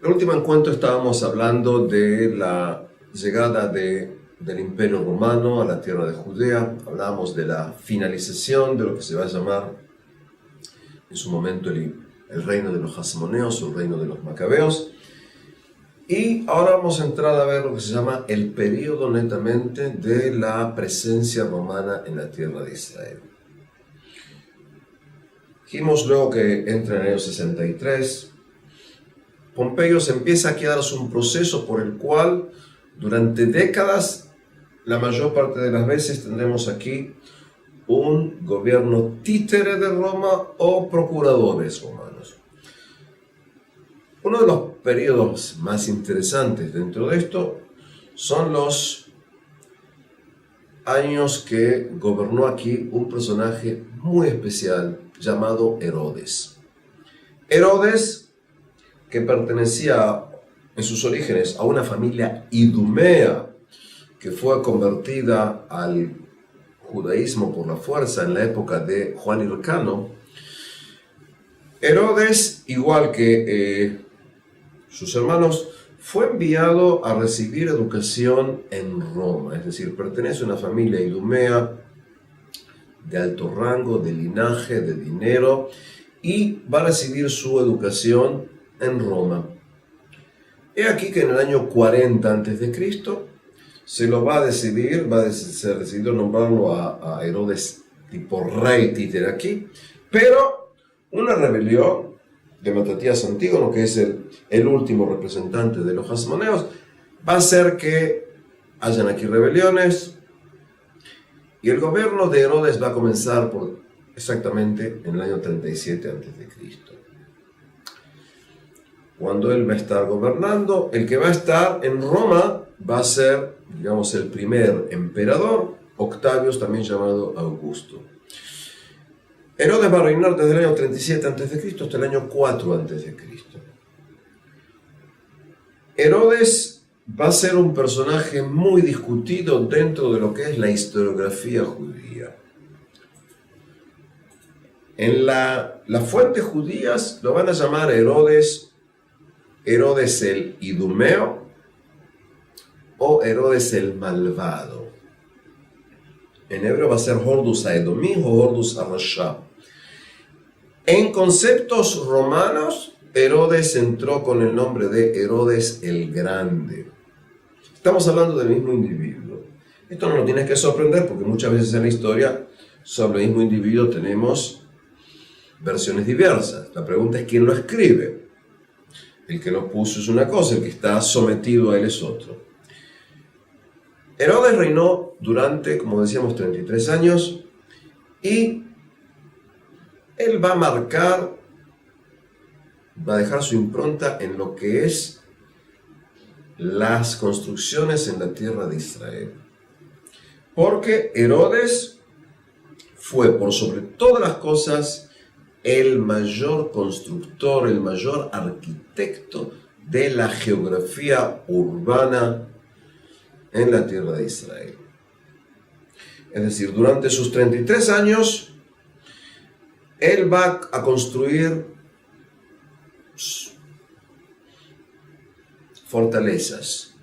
el último encuentro estábamos hablando de la llegada del Imperio Romano a la tierra de Judea. Hablábamos de la finalización de lo que se va a llamar en su momento el reino de los Hasmoneos o el reino de los Macabeos. Y ahora vamos a entrar a ver lo que se llama el periodo netamente de la presencia romana en la tierra de Israel. Dijimos luego que entra en el año 63. Pompeyo se empieza aquí a darse un proceso por el cual durante décadas, la mayor parte de las veces tendremos aquí un gobierno títere de Roma o procuradores romanos. Uno de los periodos más interesantes dentro de esto son los años que gobernó aquí un personaje muy especial llamado Herodes. Herodes, que pertenecía en sus orígenes a una familia idumea que fue convertida al judaísmo por la fuerza en la época de Juan Hircano. Herodes, igual que sus hermanos, fue enviado a recibir educación en Roma, es decir, pertenece a una familia idumea de alto rango, de linaje, de dinero, y va a recibir su educación en Roma. He aquí que en el año 40 a.C. se lo va a decidir, va a ser decidido nombrarlo a Herodes tipo rey títere aquí, pero una rebelión de Matatías Antígono, que es el último representante de los Hasmoneos, va a hacer que hayan aquí rebeliones, y el gobierno de Herodes va a comenzar exactamente en el año 37 a.C. Cuando él va a estar gobernando, el que va a estar en Roma va a ser, digamos, el primer emperador, Octavius, también llamado Augusto. Herodes va a reinar desde el año 37 a.C. hasta el año 4 a.C. Herodes va a ser un personaje muy discutido dentro de lo que es la historiografía judía. En las fuentes judías lo van a llamar Herodes el idumeo o Herodes el malvado. En hebreo va a ser Hordus Aedomí o Hordus Arashá. En conceptos romanos, Herodes entró con el nombre de Herodes el Grande. Estamos hablando del mismo individuo. Esto no nos tiene que sorprender porque muchas veces en la historia sobre el mismo individuo tenemos versiones diversas. La pregunta es quién lo escribe. El que lo puso es una cosa, el que está sometido a él es otro. Herodes reinó durante, como decíamos, 33 años y él va a marcar, va a dejar su impronta en lo que es las construcciones en la tierra de Israel. Porque Herodes fue, por sobre todas las cosas, el mayor constructor, el mayor arquitecto de la geografía urbana en la tierra de Israel. Es decir, durante sus 33 años, él va a construir fortalezas.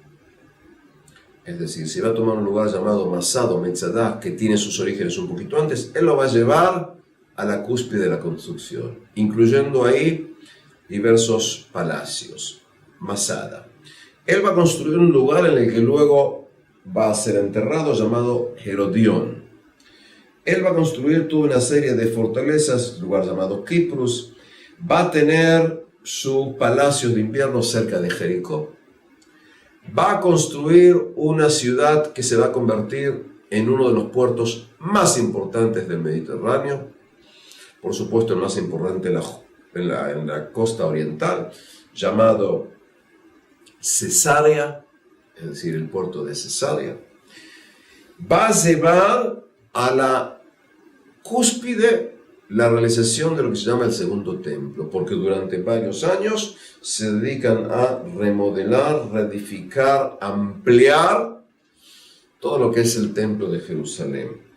Es decir, si va a tomar un lugar llamado Masad o Metzadah, que tiene sus orígenes un poquito antes, él lo va a llevar a la cúspide de la construcción, incluyendo ahí diversos palacios. Masada. Él va a construir un lugar en el que luego va a ser enterrado llamado Herodión. Él va a construir toda una serie de fortalezas, lugar llamado Kiprus. Va a tener su palacio de invierno cerca de Jericó. Va a construir una ciudad que se va a convertir en uno de los puertos más importantes del Mediterráneo. Por supuesto, el más importante en la costa oriental, llamado Cesarea, es decir, el puerto de Cesarea. Va a llevar a la cúspide la realización de lo que se llama el segundo templo, porque durante varios años se dedican a remodelar, reedificar, ampliar todo lo que es el templo de Jerusalén.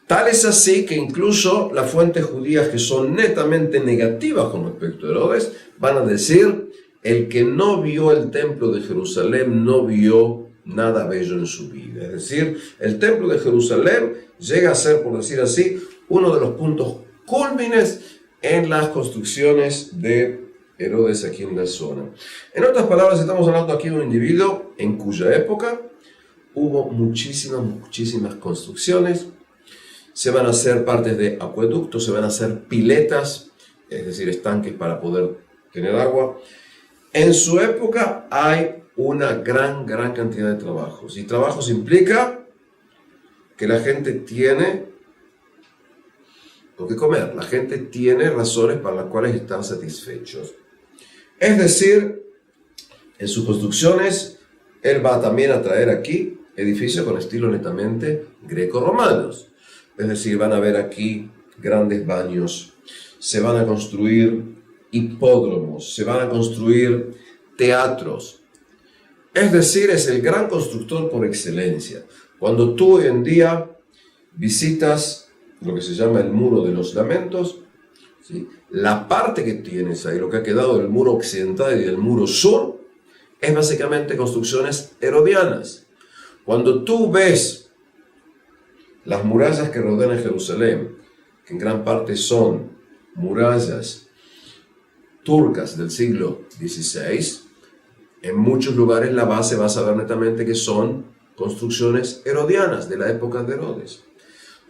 Tal es así que incluso las fuentes judías que son netamente negativas con respecto a Herodes van a decir el que no vio el templo de Jerusalén no vio nada bello en su vida. Es decir, el templo de Jerusalén llega a ser, por decir así, uno de los puntos cúlmines en las construcciones de Herodes aquí en la zona. En otras palabras, estamos hablando aquí de un individuo en cuya época hubo muchísimas construcciones. Se van a hacer partes de acueductos, se van a hacer piletas, es decir, estanques para poder tener agua. En su época hay una gran cantidad de trabajos. Y trabajos implica que la gente tiene lo que comer. La gente tiene razones para las cuales estar satisfechos. Es decir, en sus construcciones, él va también a traer aquí edificios con estilo netamente greco-romanos. Es decir, van a ver aquí grandes baños, se van a construir hipódromos, se van a construir teatros. Es decir, es el gran constructor por excelencia. Cuando tú hoy en día visitas lo que se llama el Muro de los Lamentos, ¿sí?, la parte que tienes ahí, lo que ha quedado del muro occidental y del muro sur, es básicamente construcciones herodianas. Cuando tú ves las murallas que rodean a Jerusalén, que en gran parte son murallas turcas del siglo XVI, en muchos lugares la base vas a ver netamente que son construcciones herodianas de la época de Herodes.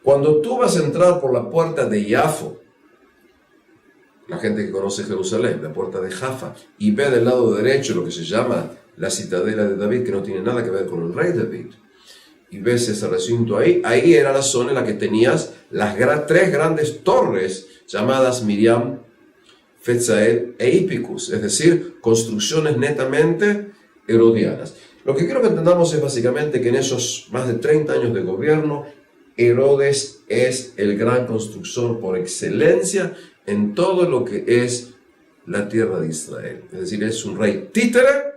Cuando tú vas a entrar por la puerta de Jafo, la gente que conoce Jerusalén, la puerta de Jaffa, y ve del lado derecho lo que se llama la citadela de David, que no tiene nada que ver con el rey David, y ves ese recinto ahí era la zona en la que tenías las tres grandes torres llamadas Miriam, Fetzael e Hipicus, es decir, construcciones netamente herodianas. Lo que quiero que entendamos es básicamente que en esos más de 30 años de gobierno, Herodes es el gran constructor por excelencia en todo lo que es la tierra de Israel. Es decir, es un rey títere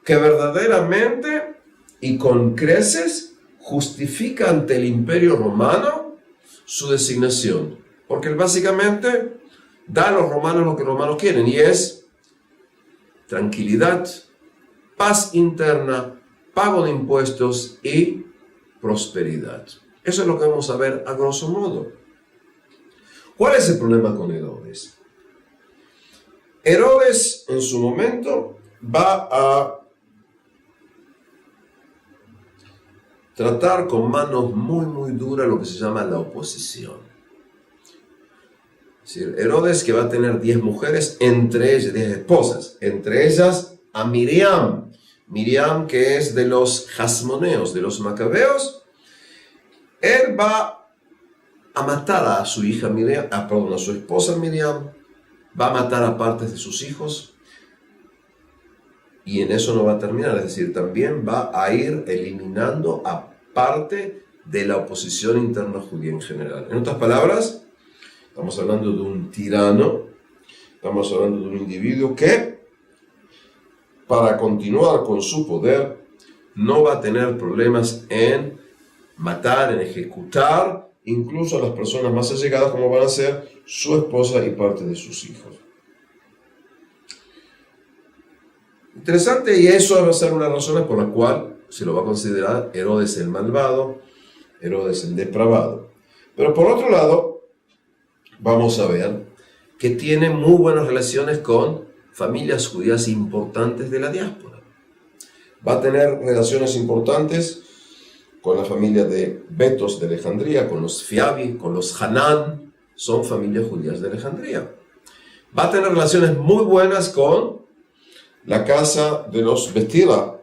que verdaderamente y con creces justifica ante el imperio romano su designación. Porque él básicamente da a los romanos lo que los romanos quieren, y es tranquilidad, paz interna, pago de impuestos y prosperidad. Eso es lo que vamos a ver a grosso modo. ¿Cuál es el problema con Herodes? Herodes en su momento va a tratar con manos muy duras lo que se llama la oposición. Es decir, Herodes, que va a tener 10 mujeres, entre ellas 10 esposas, entre ellas a Miriam. Miriam, que es de los jasmoneos, de los macabeos. Él va a matar a su hija Miriam, a su esposa Miriam, va a matar a partes de sus hijos, y en eso no va a terminar, es decir, también va a ir eliminando a parte de la oposición interna judía en general. En otras palabras, estamos hablando de un tirano, estamos hablando de un individuo que, para continuar con su poder, no va a tener problemas en matar, en ejecutar, incluso a las personas más allegadas, como van a ser su esposa y parte de sus hijos. Interesante, y eso va a ser una de las razones por la cual se lo va a considerar Herodes el malvado, Herodes el depravado. Pero por otro lado, vamos a ver que tiene muy buenas relaciones con familias judías importantes de la diáspora. Va a tener relaciones importantes con la familia de Betos de Alejandría, con los Fiabi, con los Hanán, son familias judías de Alejandría. Va a tener relaciones muy buenas con la casa de los Betira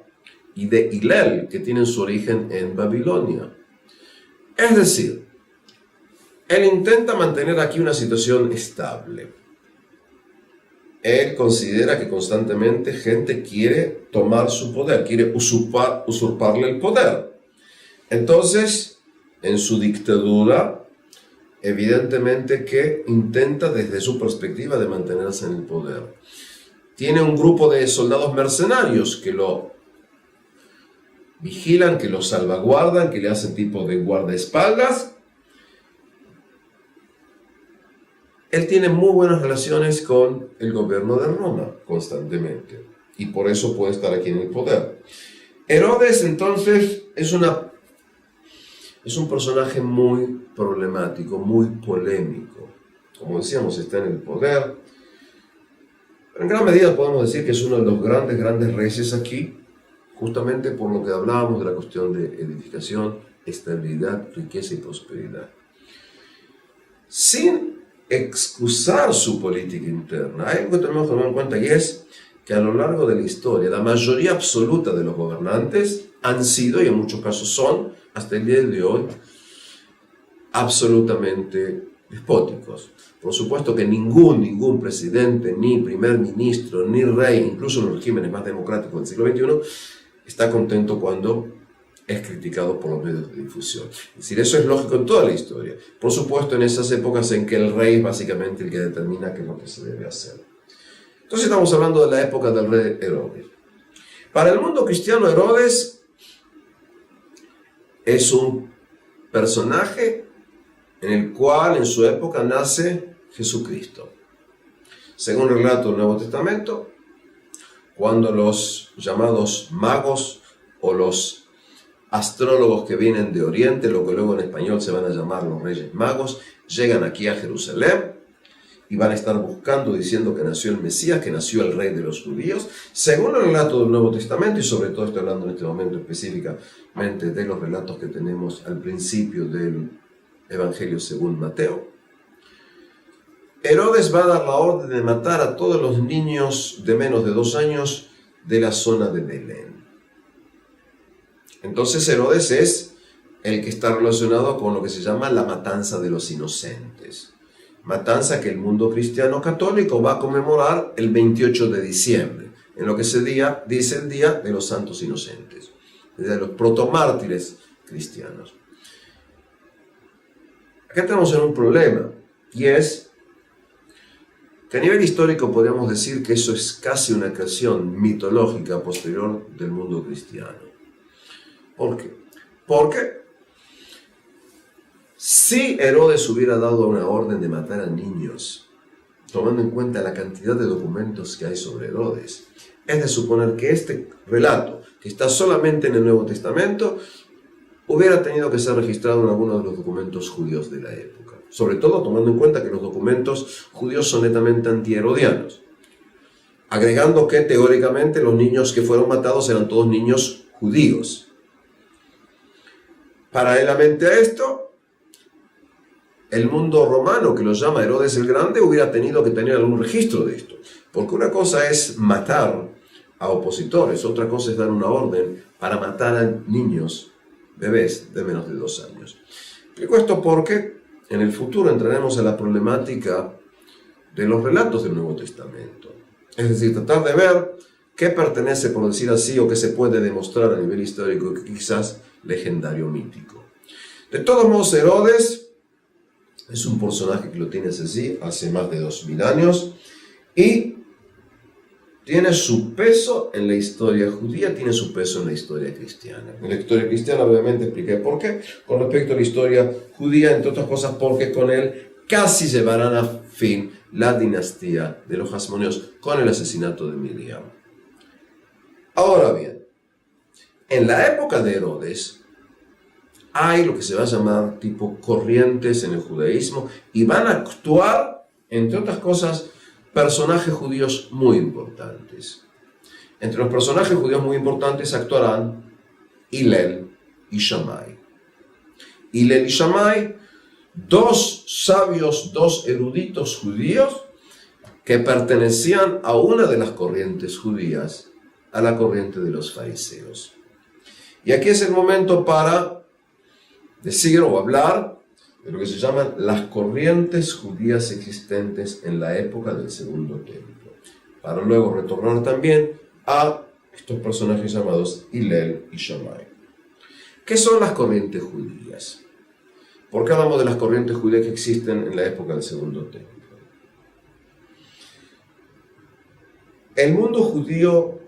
y de Hillel, que tienen su origen en Babilonia. Es decir, él intenta mantener aquí una situación estable. Él considera que constantemente gente quiere tomar su poder, quiere usurparle el poder. Entonces, en su dictadura, evidentemente que intenta desde su perspectiva de mantenerse en el poder. Tiene un grupo de soldados mercenarios que lo vigilan, que lo salvaguardan, que le hacen tipo de guardaespaldas. él tiene muy buenas relaciones con el gobierno de Roma constantemente, y por eso puede estar aquí en el poder. Herodes entonces es un personaje muy problemático, muy polémico. Como decíamos, está en el poder. Pero en gran medida podemos decir que es uno de los grandes reyes aquí, justamente por lo que hablábamos de la cuestión de edificación, estabilidad, riqueza y prosperidad. Sin excusar su política interna, hay algo que tenemos que tomar en cuenta, y es que a lo largo de la historia, la mayoría absoluta de los gobernantes han sido, y en muchos casos son, hasta el día de hoy, absolutamente despóticos. Por supuesto que ningún presidente, ni primer ministro, ni rey, incluso en los regímenes más democráticos del siglo XXI, está contento cuando es criticado por los medios de difusión. Es decir, eso es lógico en toda la historia. Por supuesto, en esas épocas en que el rey es básicamente el que determina qué es lo que se debe hacer. Entonces estamos hablando de la época del rey Herodes. Para el mundo cristiano, Herodes es un personaje en el cual en su época nace Jesucristo. Según el relato del Nuevo Testamento, cuando los llamados magos o los astrólogos que vienen de Oriente, lo que luego en español se van a llamar los Reyes Magos, llegan aquí a Jerusalén y van a estar buscando, diciendo que nació el Mesías, que nació el Rey de los Judíos. Según el relato del Nuevo Testamento, y sobre todo estoy hablando en este momento específicamente de los relatos que tenemos al principio del Evangelio según Mateo, Herodes va a dar la orden de matar a todos los niños de menos de 2 años de la zona de Belén. Entonces Herodes es el que está relacionado con lo que se llama la matanza de los inocentes. Matanza que el mundo cristiano católico va a conmemorar el 28 de diciembre, en lo que se dice el Día de los Santos Inocentes, de los protomártires cristianos. Acá estamos en un problema, y es que a nivel histórico podríamos decir que eso es casi una creación mitológica posterior del mundo cristiano. ¿Por qué? Porque si Herodes hubiera dado una orden de matar a niños, tomando en cuenta la cantidad de documentos que hay sobre Herodes, es de suponer que este relato, que está solamente en el Nuevo Testamento, hubiera tenido que ser registrado en alguno de los documentos judíos de la época. Sobre todo tomando en cuenta que los documentos judíos son netamente anti-herodianos. Agregando que teóricamente los niños que fueron matados eran todos niños judíos. Paralelamente a esto, el mundo romano, que lo llama Herodes el Grande, hubiera tenido que tener algún registro de esto. Porque una cosa es matar a opositores, otra cosa es dar una orden para matar a niños, bebés de menos de 2 años. Explico esto porque en el futuro entraremos en la problemática de los relatos del Nuevo Testamento. Es decir, tratar de ver qué pertenece, por decir así, o qué se puede demostrar a nivel histórico, quizás legendario, mítico. De todos modos, Herodes es un personaje que lo tienes así hace más de 2000 años y tiene su peso en la historia judía, tiene su peso en la historia cristiana. En la historia cristiana obviamente expliqué por qué. Con respecto a la historia judía, entre otras cosas, porque con él casi llevarán a fin la dinastía de los Hasmoneos con el asesinato de Miriam. Ahora bien, en la época de Herodes hay lo que se va a llamar tipo corrientes en el judaísmo y van a actuar, entre otras cosas, personajes judíos muy importantes. Entre los personajes judíos muy importantes actuarán Hillel y Shammai. Hillel y Shammai, 2 sabios, 2 eruditos judíos que pertenecían a una de las corrientes judías, a la corriente de los fariseos. Y aquí es el momento para decir o hablar de lo que se llaman las corrientes judías existentes en la época del Segundo Templo, para luego retornar también a estos personajes llamados Hillel y Shammai. ¿Qué son las corrientes judías? ¿Por qué hablamos de las corrientes judías que existen en la época del Segundo Templo? El mundo judío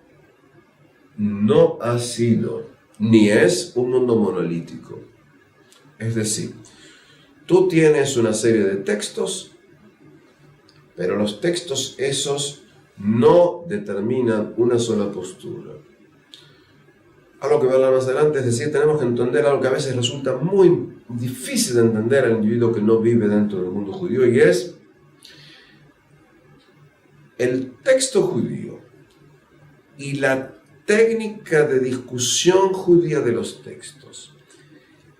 no ha sido ni es un mundo monolítico. Es decir, tú tienes una serie de textos pero los textos esos no determinan una sola postura. Algo que voy a hablar más adelante, es decir, tenemos que entender algo que a veces resulta muy difícil de entender al individuo que no vive dentro del mundo judío, y es el texto judío y la técnica de discusión judía de los textos.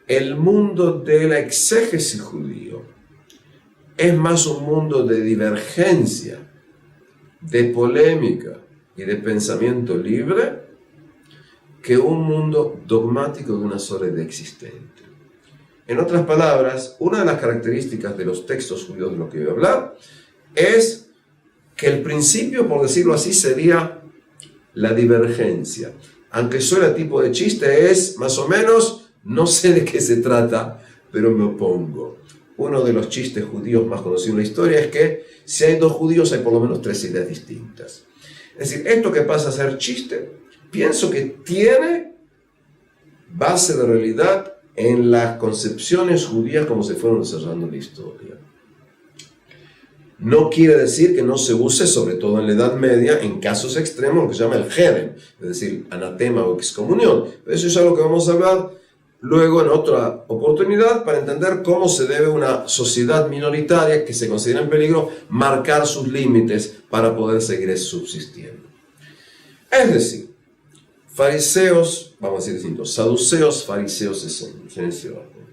El mundo de la exégesis judío es más un mundo de divergencia, de polémica y de pensamiento libre que un mundo dogmático de una sola idea existente. En otras palabras, una de las características de los textos judíos de los que voy a hablar es que el principio, por decirlo así, sería la divergencia. Aunque suena tipo de chiste, es más o menos, no sé de qué se trata, pero me opongo. Uno de los chistes judíos más conocidos en la historia es que si hay dos judíos hay por lo menos tres ideas distintas. Es decir, esto que pasa a ser chiste, pienso que tiene base de realidad en las concepciones judías como se fueron desarrollando en la historia. No quiere decir que no se use, sobre todo en la Edad Media, en casos extremos, lo que se llama el jerem, es decir, anatema o excomunión. Eso es algo que vamos a hablar luego en otra oportunidad para entender cómo se debe una sociedad minoritaria que se considera en peligro marcar sus límites para poder seguir subsistiendo. Es decir, fariseos, vamos a decir distintos, saduceos, fariseos en ese orden.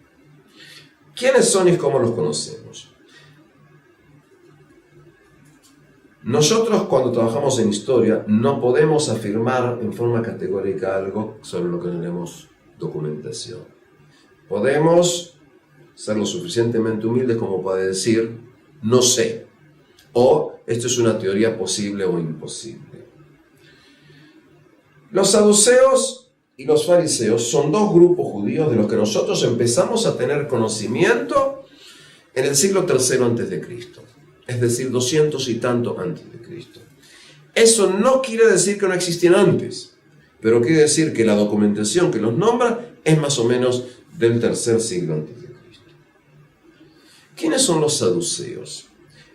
¿Quiénes son y cómo los conocemos? Nosotros, cuando trabajamos en historia, no podemos afirmar en forma categórica algo sobre lo que tenemos documentación. Podemos ser lo suficientemente humildes como para decir, no sé, o esto es una teoría posible o imposible. Los saduceos y los fariseos son dos grupos judíos de los que nosotros empezamos a tener conocimiento en el siglo III a.C., es decir, 200 y tanto antes de Cristo. Eso no quiere decir que no existían antes, pero quiere decir que la documentación que los nombra es más o menos del tercer siglo antes de Cristo. ¿Quiénes son los saduceos?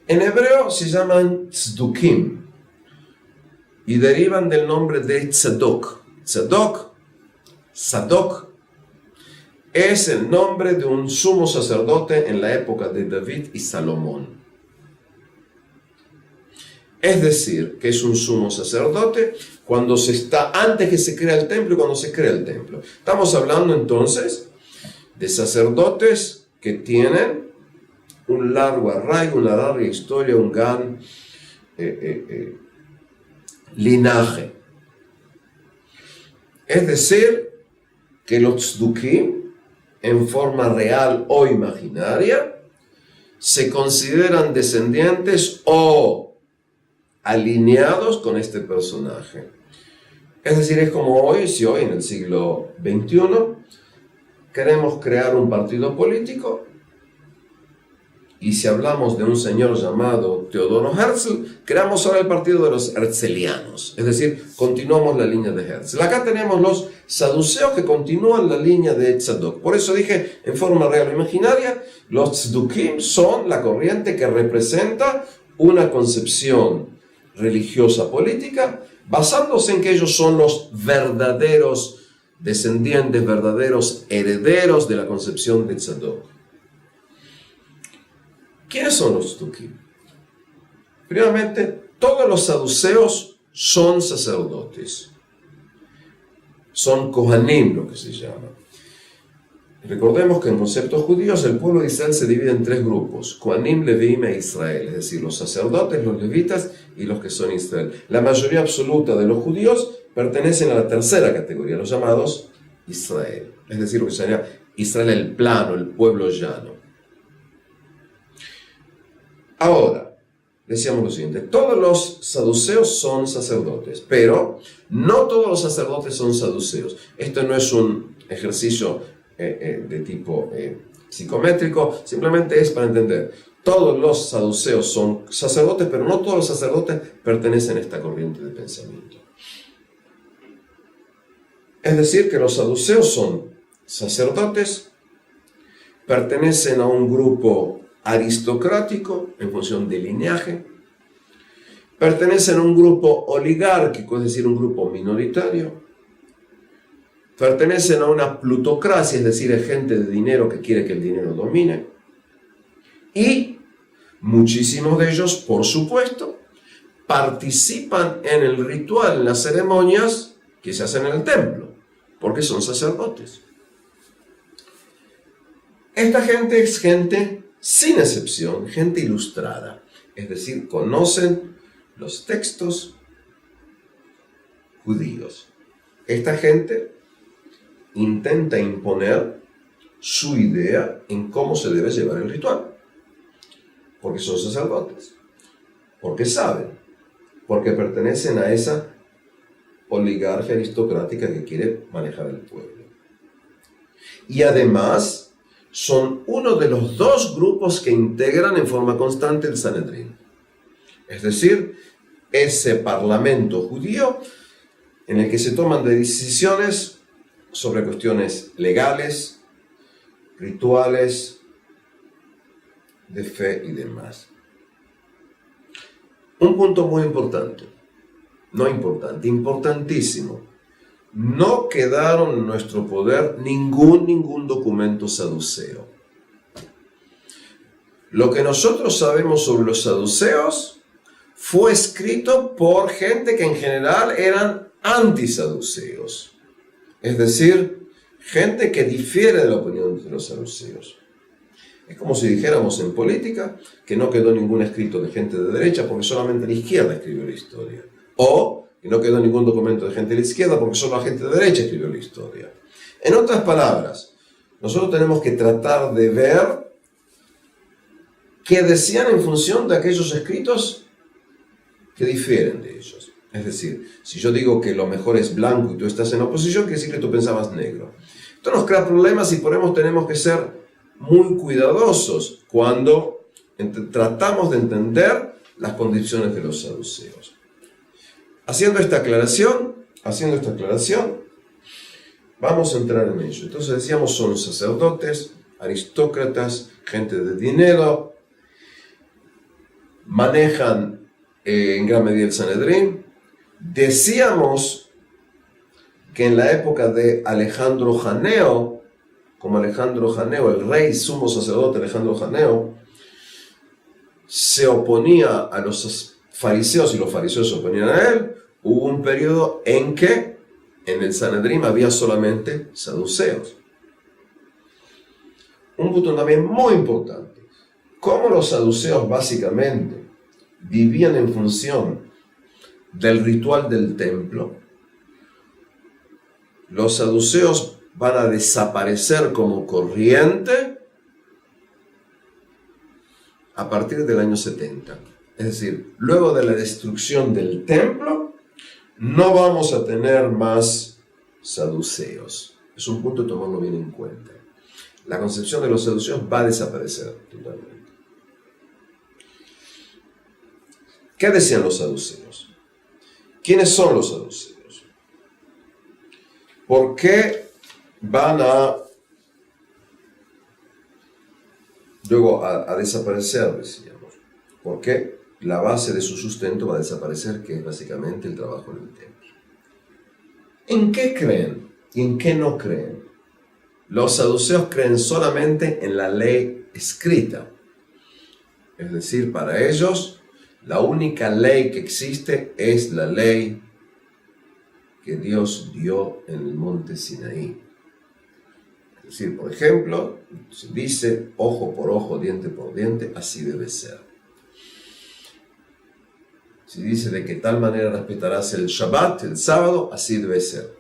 En hebreo se llaman tzdukim y derivan del nombre de tzadok. Sadok, es el nombre de un sumo sacerdote en la época de David y Salomón. Es decir, que es un sumo sacerdote cuando se está, antes que se crea el templo y cuando se crea el templo. Estamos hablando entonces de sacerdotes que tienen un largo arraigo, una larga historia, un gran linaje. Es decir, que los tzdukim, en forma real o imaginaria, se consideran descendientes o alineados con este personaje. Es decir, es como hoy, si hoy en el siglo XXI queremos crear un partido político y si hablamos de un señor llamado Teodoro Herzl, creamos ahora el partido de los herzlianos, es decir, continuamos la línea de Herzl. Acá tenemos los saduceos que continúan la línea de Tzadok. Por eso dije, en forma real o imaginaria, los tzdukim son la corriente que representa una concepción religiosa política, basándose en que ellos son los verdaderos descendientes, verdaderos herederos de la concepción de Tzadok. ¿Quiénes son los tzdukim? Primeramente, todos los saduceos son sacerdotes. Son kohanim, lo que se llama. Recordemos que en conceptos judíos el pueblo de Israel se divide en tres grupos: Kohanim, Leviim e Israel, es decir, los sacerdotes, los levitas y los que son Israel. La mayoría absoluta de los judíos pertenecen a la tercera categoría, los llamados Israel, es decir, lo que se llama Israel el plano, el pueblo llano. Ahora, decíamos lo siguiente: todos los saduceos son sacerdotes, pero no todos los sacerdotes son saduceos. Esto no es un ejercicio de tipo psicométrico, simplemente es para entender. Todos los saduceos son sacerdotes, pero no todos los sacerdotes pertenecen a esta corriente de pensamiento. Es decir, que los saduceos son sacerdotes, pertenecen a un grupo aristocrático en función del linaje, pertenecen a un grupo oligárquico, es decir, un grupo minoritario. Pertenecen a una plutocracia, es decir, a gente de dinero que quiere que el dinero domine. Y muchísimos de ellos, por supuesto, participan en el ritual, en las ceremonias que se hacen en el templo, porque son sacerdotes. Esta gente es gente, sin excepción, gente ilustrada, es decir, conocen los textos judíos. Esta gente intenta imponer su idea en cómo se debe llevar el ritual, porque son sacerdotes, porque saben, porque pertenecen a esa oligarquía aristocrática que quiere manejar el pueblo. Y además son uno de los dos grupos que integran en forma constante el Sanedrín. Es decir, ese parlamento judío en el que se toman decisiones sobre cuestiones legales, rituales, de fe y demás. Un punto muy importante, importantísimo. No quedaron en nuestro poder ningún documento saduceo. Lo que nosotros sabemos sobre los saduceos fue escrito por gente que en general eran antisaduceos. Es decir, gente que difiere de la opinión de los saduceos. Es como si dijéramos en política que no quedó ningún escrito de gente de derecha porque solamente la izquierda escribió la historia. O que no quedó ningún documento de gente de la izquierda porque solo la gente de derecha escribió la historia. En otras palabras, nosotros tenemos que tratar de ver qué decían en función de aquellos escritos que difieren de ellos. Es decir, si yo digo que lo mejor es blanco y tú estás en oposición, quiere decir que tú pensabas negro. Esto nos crea problemas y por eso tenemos que ser muy cuidadosos cuando tratamos de entender las condiciones de los saduceos. Haciendo esta aclaración, vamos a entrar en ello. Entonces decíamos, son sacerdotes, aristócratas, gente de dinero, manejan en gran medida el Sanedrín. Decíamos que en la época de Alejandro Janeo, el rey sumo sacerdote Alejandro Janeo, se oponía a los fariseos y los fariseos se oponían a él. Hubo un periodo en que en el Sanedrín había solamente saduceos. Un punto también muy importante. Cómo los saduceos básicamente vivían en función del ritual del templo, los saduceos van a desaparecer como corriente a partir del año 70. Es decir, luego de la destrucción del templo, no vamos a tener más saduceos. Es un punto de tomarlo bien en cuenta. La concepción de los saduceos va a desaparecer totalmente. ¿Qué decían los saduceos? ¿Quiénes son los saduceos? ¿Por qué van luego a desaparecer, decíamos? ¿Por qué? La base de su sustento va a desaparecer, que es básicamente el trabajo en el templo. ¿En qué creen y en qué no creen? Los saduceos creen solamente en la ley escrita. Es decir, para ellos, la única ley que existe es la ley que Dios dio en el monte Sinaí. Es decir, por ejemplo, se dice ojo por ojo, diente por diente, así debe ser. Si dice de que tal manera respetarás el Shabbat, el sábado, así debe ser.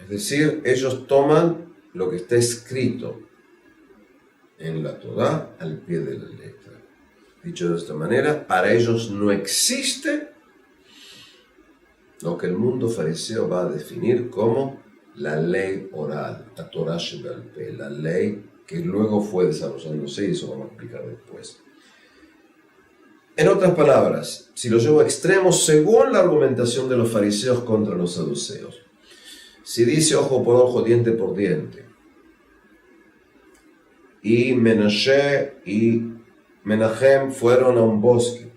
Es decir, ellos toman lo que está escrito en la Torá al pie de la letra. Dicho de esta manera, para ellos no existe lo que el mundo fariseo va a definir como la ley oral, la Torá Sheba'al Peh, la ley que luego fue desarrollándose, y eso vamos a explicar después. En otras palabras, si lo llevo a extremos, según la argumentación de los fariseos contra los saduceos, si dice ojo por ojo, diente por diente, y Menashe y Menahem fueron a un bosque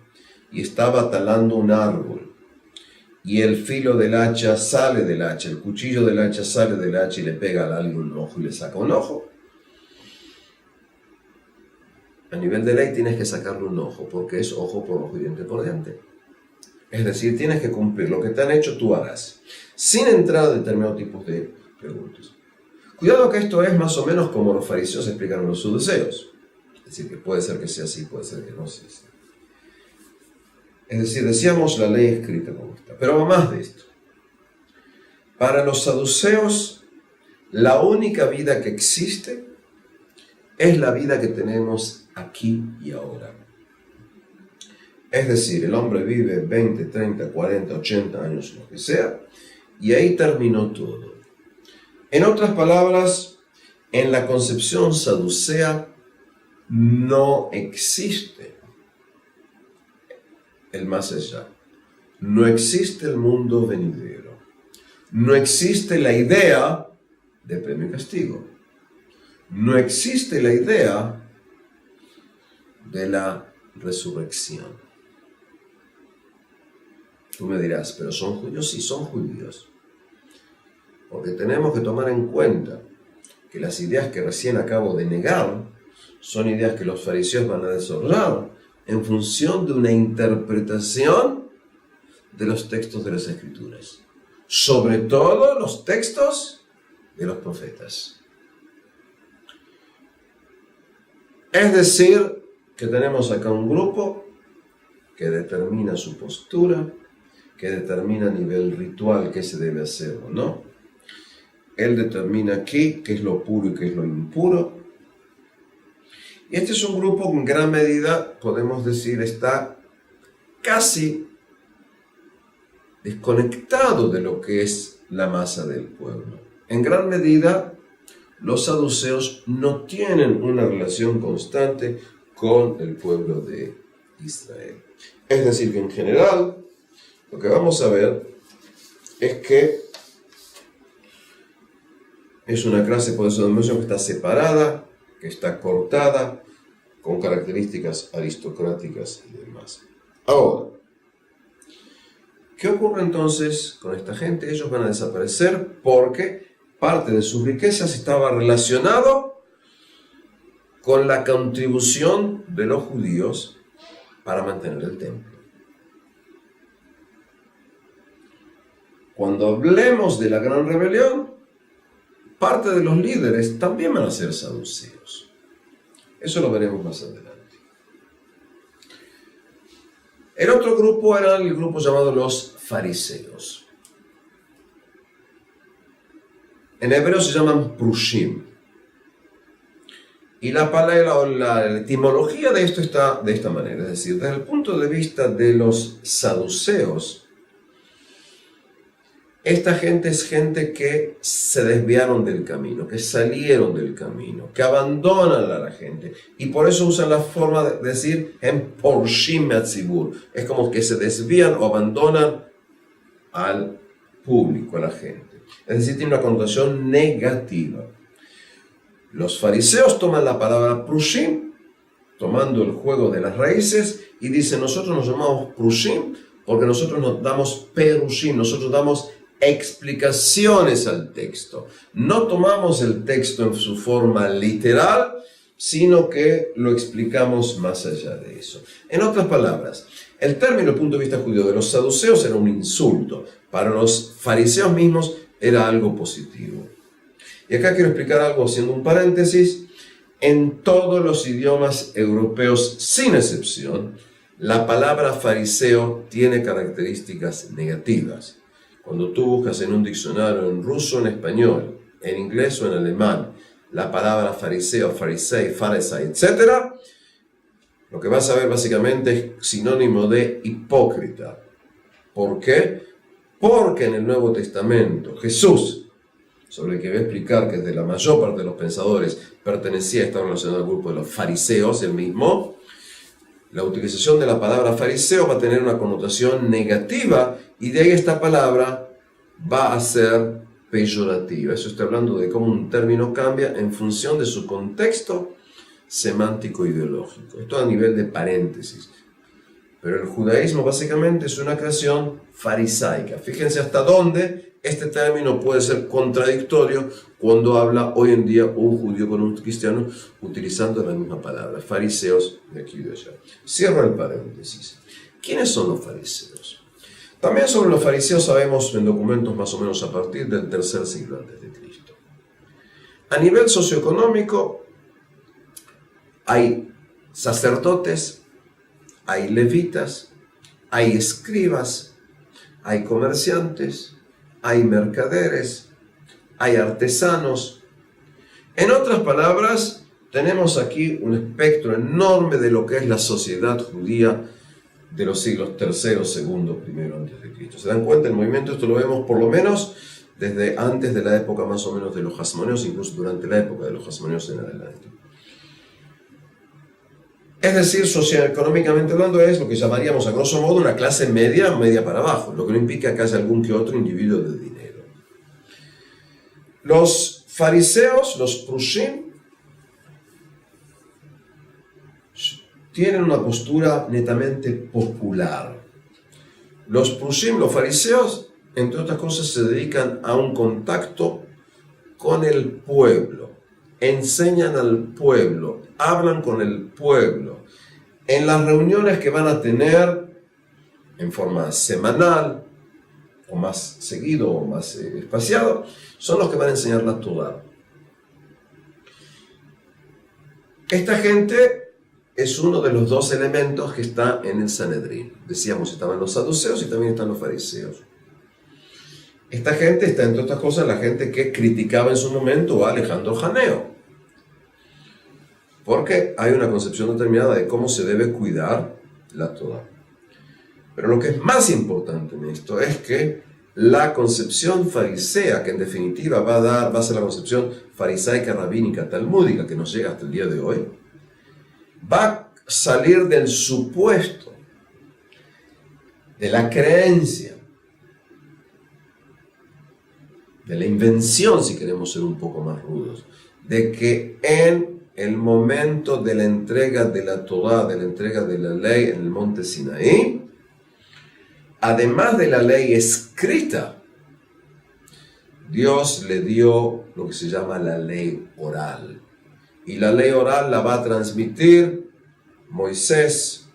y estaba talando un árbol. Y el filo del hacha sale del hacha, el cuchillo del hacha sale del hacha y le pega a alguien un ojo y le saca un ojo. A nivel de ley tienes que sacarle un ojo, porque es ojo por ojo y diente por diente. Es decir, tienes que cumplir lo que te han hecho, tú harás, sin entrar a determinados tipos de preguntas. Cuidado que esto es más o menos como los fariseos explicaron los saduceos. Es decir, que puede ser que sea así, puede ser que no sea así. Es decir, decíamos la ley escrita como está. Pero va más de esto. Para los saduceos, la única vida que existe es la vida que tenemos aquí y ahora. Es decir, el hombre vive 20, 30, 40, 80 años, lo que sea, y ahí terminó todo. En otras palabras, en la concepción saducea no existe el más allá. No existe el mundo venidero. No existe la idea de premio y castigo. No existe la idea de la resurrección. Tú me dirás, ¿pero son judíos? Sí, son judíos. Porque tenemos que tomar en cuenta que las ideas que recién acabo de negar son ideas que los fariseos van a desarrollar en función de una interpretación de los textos de las Escrituras. Sobre todo los textos de los profetas. Es decir, que tenemos acá un grupo que determina su postura, que determina a nivel ritual qué se debe hacer o no. Él determina aquí qué es lo puro y qué es lo impuro. Y este es un grupo que en gran medida, podemos decir, está casi desconectado de lo que es la masa del pueblo. En gran medida, los saduceos no tienen una relación constante con el pueblo de Israel. Es decir, que en general, lo que vamos a ver es que es una clase, por eso que está separada, que está cortada, con características aristocráticas y demás. Ahora, ¿qué ocurre entonces con esta gente? Ellos van a desaparecer porque parte de sus riquezas estaba relacionado con la contribución de los judíos para mantener el templo. Cuando hablemos de la gran rebelión, parte de los líderes también van a ser saduceos. Eso lo veremos más adelante. El otro grupo era el grupo llamado los fariseos. En hebreo se llaman prushim. Y la etimología de esto está de esta manera. Es decir, desde el punto de vista de los saduceos, esta gente es gente que se desviaron del camino, que salieron del camino, que abandonan a la gente. Y por eso usan la forma de decir en porshim me'atzibur. Es como que se desvían o abandonan al público, a la gente. Es decir, tiene una connotación negativa. Los fariseos toman la palabra prushim, tomando el juego de las raíces, y dicen, nosotros nos llamamos prushim porque nosotros nos damos perushim, nosotros damos explicaciones al texto. No tomamos el texto en su forma literal, sino que lo explicamos más allá de eso. En otras palabras, el término desde el punto de vista judío de los saduceos era un insulto. Para los fariseos mismos era algo positivo. Y acá quiero explicar algo haciendo un paréntesis. En todos los idiomas europeos, sin excepción, la palabra fariseo tiene características negativas. Cuando tú buscas en un diccionario en ruso, en español, en inglés o en alemán, la palabra fariseo, farisei, farisei, etc., lo que vas a ver básicamente es sinónimo de hipócrita. ¿Por qué? Porque en el Nuevo Testamento Jesús, sobre el que voy a explicar que desde la mayor parte de los pensadores pertenecía, estaba relacionado al grupo de los fariseos, el mismo, la utilización de la palabra fariseo va a tener una connotación negativa y de ahí esta palabra va a ser peyorativa. Eso está hablando de cómo un término cambia en función de su contexto semántico ideológico. Esto a nivel de paréntesis. Pero el judaísmo básicamente es una creación farisaica. Fíjense hasta dónde este término puede ser contradictorio cuando habla hoy en día un judío con un cristiano utilizando la misma palabra, fariseos de aquí y de allá. Cierro el paréntesis. ¿Quiénes son los fariseos? También sobre los fariseos sabemos en documentos más o menos a partir del tercer siglo a.C. A nivel socioeconómico hay sacerdotes, hay levitas, hay escribas, hay comerciantes, hay mercaderes, hay artesanos. En otras palabras, tenemos aquí un espectro enorme de lo que es la sociedad judía de los siglos III, II, I a.C. ¿Se dan cuenta? El movimiento, esto lo vemos por lo menos desde antes de la época más o menos de los hasmoneos, incluso durante la época de los hasmoneos en adelante. Es decir, socioeconómicamente hablando, es lo que llamaríamos a grosso modo una clase media, media para abajo, lo que no implica que haya algún que otro individuo de dinero. Los fariseos, los prushim, tienen una postura netamente popular. Los prushim, los fariseos, entre otras cosas, se dedican a un contacto con el pueblo, enseñan al pueblo, hablan con el pueblo. En las reuniones que van a tener en forma semanal, o más seguido, o más espaciado, son los que van a enseñar la Torá. Esta gente es uno de los dos elementos que está en el Sanedrín. Decíamos, estaban los saduceos y también están los fariseos. Esta gente está, entre otras cosas, la gente que criticaba en su momento a Alejandro Janeo. Porque hay una concepción determinada de cómo se debe cuidar la Torá. Pero lo que es más importante en esto es que la concepción farisea, que en definitiva va a ser la concepción farisaica, rabínica, talmúdica, que nos llega hasta el día de hoy, va a salir del supuesto, de la creencia, de la invención, si queremos ser un poco más rudos, de que en el momento de la entrega de la Torá, de la entrega de la ley en el monte Sinaí, además de la ley escrita, Dios le dio lo que se llama la ley oral. Y la ley oral la va a transmitir Moisés,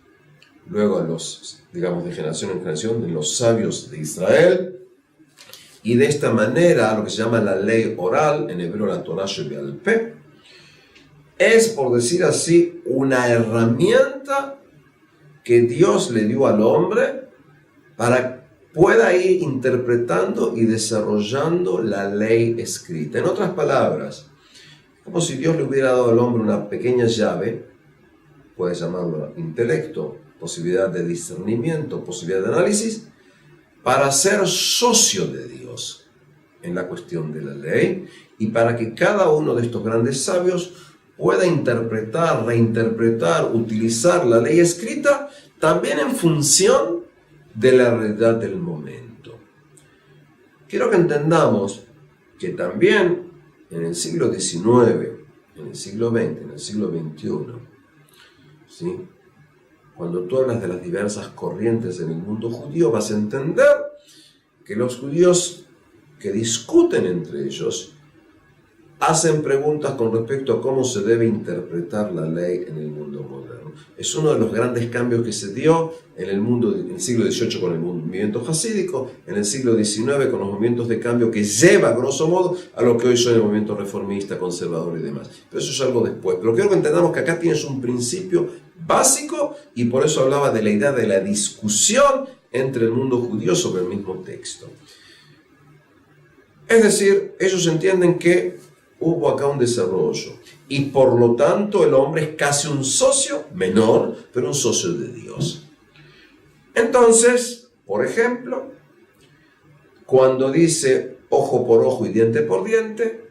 luego a los, digamos, de generación en generación, de los sabios de Israel. Y de esta manera, lo que se llama la ley oral, en hebreo la Torah Shebe'al Peh, es, por decir así, una herramienta que Dios le dio al hombre para que pueda ir interpretando y desarrollando la ley escrita. En otras palabras, como si Dios le hubiera dado al hombre una pequeña llave, puedes llamarlo intelecto, posibilidad de discernimiento, posibilidad de análisis, para ser socio de Dios en la cuestión de la ley y para que cada uno de estos grandes sabios pueda interpretar, reinterpretar, utilizar la ley escrita también en función de la realidad del momento. Quiero que entendamos que también en el siglo XIX, en el siglo XX, en el siglo XXI, ¿sí?, cuando tú hablas de las diversas corrientes en el mundo judío, vas a entender que los judíos que discuten entre ellos hacen preguntas con respecto a cómo se debe interpretar la ley en el mundo moderno. Es uno de los grandes cambios que se dio en el mundo, en el siglo XVIII con el movimiento jasídico, en el siglo XIX con los movimientos de cambio que lleva, grosso modo, a lo que hoy son el movimiento reformista, conservador y demás. Pero eso es algo después. Pero quiero que entendamos que acá tienes un principio básico y por eso hablaba de la idea de la discusión entre el mundo judío sobre el mismo texto. Es decir, ellos entienden que hubo acá un desarrollo y por lo tanto el hombre es casi un socio menor, pero un socio de Dios. Entonces, por ejemplo, cuando dice ojo por ojo y diente por diente,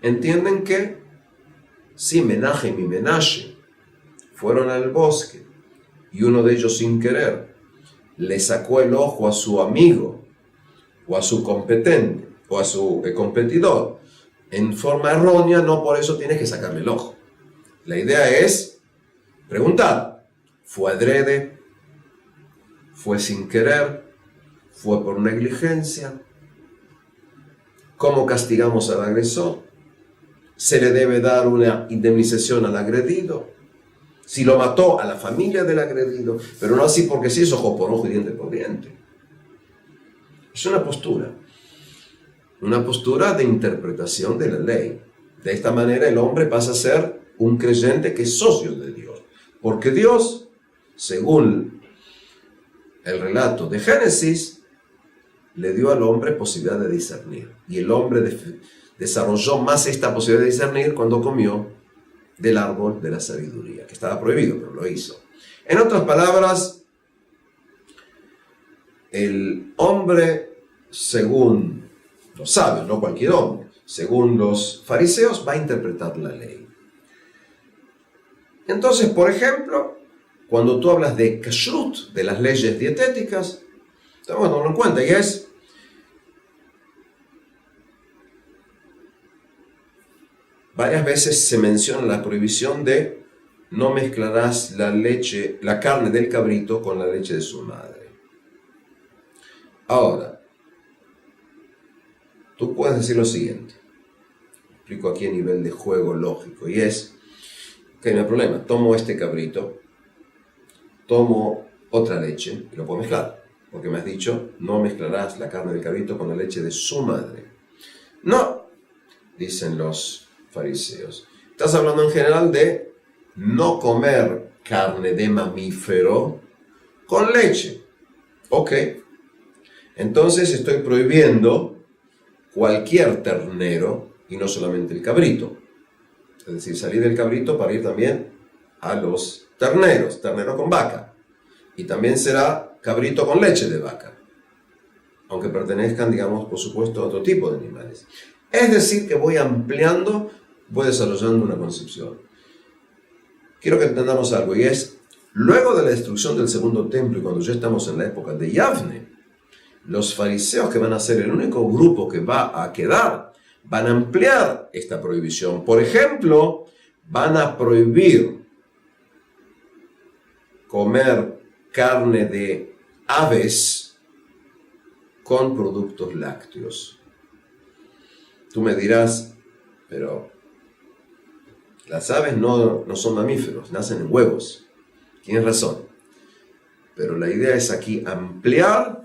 entienden que si Menahem y Menashe fueron al bosque y uno de ellos sin querer le sacó el ojo a su amigo o a su competente o a su competidor en forma errónea, no por eso tienes que sacarle el ojo. La idea es preguntar, ¿fue adrede? ¿Fue sin querer? ¿Fue por negligencia? ¿Cómo castigamos al agresor? ¿Se le debe dar una indemnización al agredido? Si lo mató, a la familia del agredido, pero no así porque sí es ojo por ojo y diente por diente. Es una postura de interpretación de la ley. De esta manera el hombre pasa a ser un creyente que es socio de Dios, porque Dios, según el relato de Génesis, le dio al hombre posibilidad de discernir, y el hombre desarrolló más esta posibilidad de discernir cuando comió del árbol de la sabiduría, que estaba prohibido, pero lo hizo. En otras palabras, el hombre, según los sabios, no cualquier hombre, según los fariseos, va a interpretar la ley. Entonces, por ejemplo, cuando tú hablas de kashrut, de las leyes dietéticas, tenemos que tomarlo en cuenta, y es varias veces se menciona la prohibición de no mezclarás la carne del cabrito con la leche de su madre. Ahora, tú puedes decir lo siguiente, explico aquí a nivel de juego lógico, y es que no hay problema, tomo este cabrito, tomo otra leche y lo puedo mezclar, porque me has dicho, no mezclarás la carne del cabrito con la leche de su madre. No, dicen los fariseos. Estás hablando en general de no comer carne de mamífero con leche. Ok, entonces estoy prohibiendo cualquier ternero y no solamente el cabrito. Es decir, salir del cabrito para ir también a los terneros, ternero con vaca. Y también será cabrito con leche de vaca, aunque pertenezcan, digamos, por supuesto, a otro tipo de animales. Es decir, que voy ampliando, voy desarrollando una concepción. Quiero que entendamos algo, y es, luego de la destrucción del segundo templo, y cuando ya estamos en la época de Yavne, los fariseos, que van a ser el único grupo que va a quedar, van a ampliar esta prohibición. Por ejemplo, van a prohibir comer carne de aves con productos lácteos. Tú me dirás, pero las aves no son mamíferos, nacen en huevos. Tienes razón. Pero la idea es aquí ampliar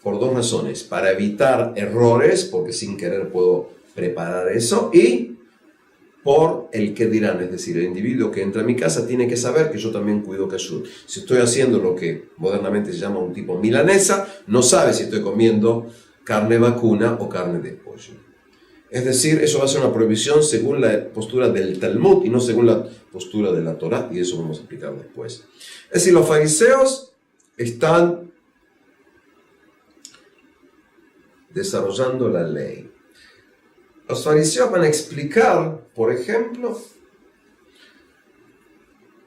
por dos razones. Para evitar errores, porque sin querer puedo preparar eso, y por el que dirán, es decir, el individuo que entra a mi casa tiene que saber que yo también cuido kashrut. Si estoy haciendo lo que modernamente se llama un tipo milanesa, no sabe si estoy comiendo carne vacuna o carne de pollo. Es decir, eso va a ser una prohibición según la postura del Talmud y no según la postura de la Torá, y eso vamos a explicar después. Es decir, los fariseos están desarrollando la ley. Los fariseos van a explicar, por ejemplo,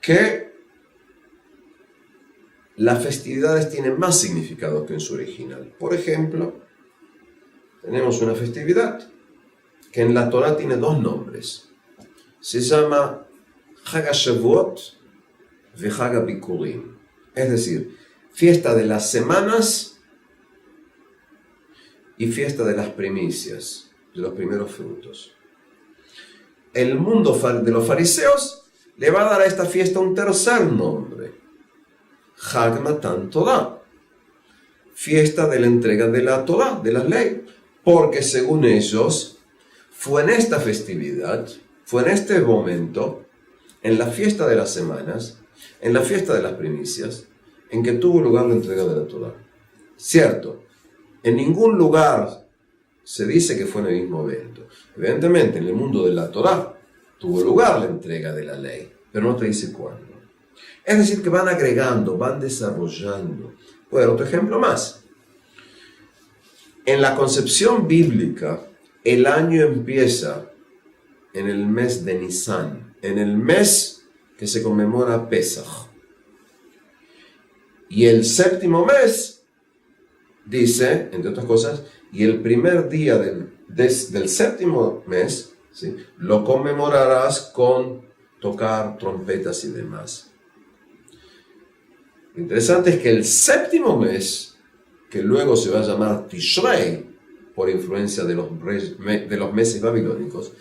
que las festividades tienen más significado que en su original. Por ejemplo, tenemos una festividad que en la Torá tiene dos nombres. Se llama Chag HaShavuot y Chag HaBikurim. Es decir, fiesta de las semanas y fiesta de las primicias, de los primeros frutos. El mundo de los fariseos le va a dar a esta fiesta un tercer nombre. Chag Matan Torah. Fiesta de la entrega de la Torah, de la ley. Porque según ellos, fue en esta festividad, fue en este momento, en la fiesta de las semanas, en la fiesta de las primicias, en que tuvo lugar la entrega de la Torah. Cierto, en ningún lugar se dice que fue en el mismo evento. Evidentemente, en el mundo de la Torah tuvo lugar la entrega de la ley, pero no te dice cuándo. Es decir, que van agregando, van desarrollando. Bueno, otro ejemplo más. En la concepción bíblica, el año empieza en el mes de Nisan, en el mes que se conmemora Pesaj. Y el séptimo mes dice, entre otras cosas, y el primer día del séptimo mes, ¿sí?, lo conmemorarás con tocar trompetas y demás. Lo interesante es que el séptimo mes, que luego se va a llamar Tishrei, por influencia de los meses babilónicos,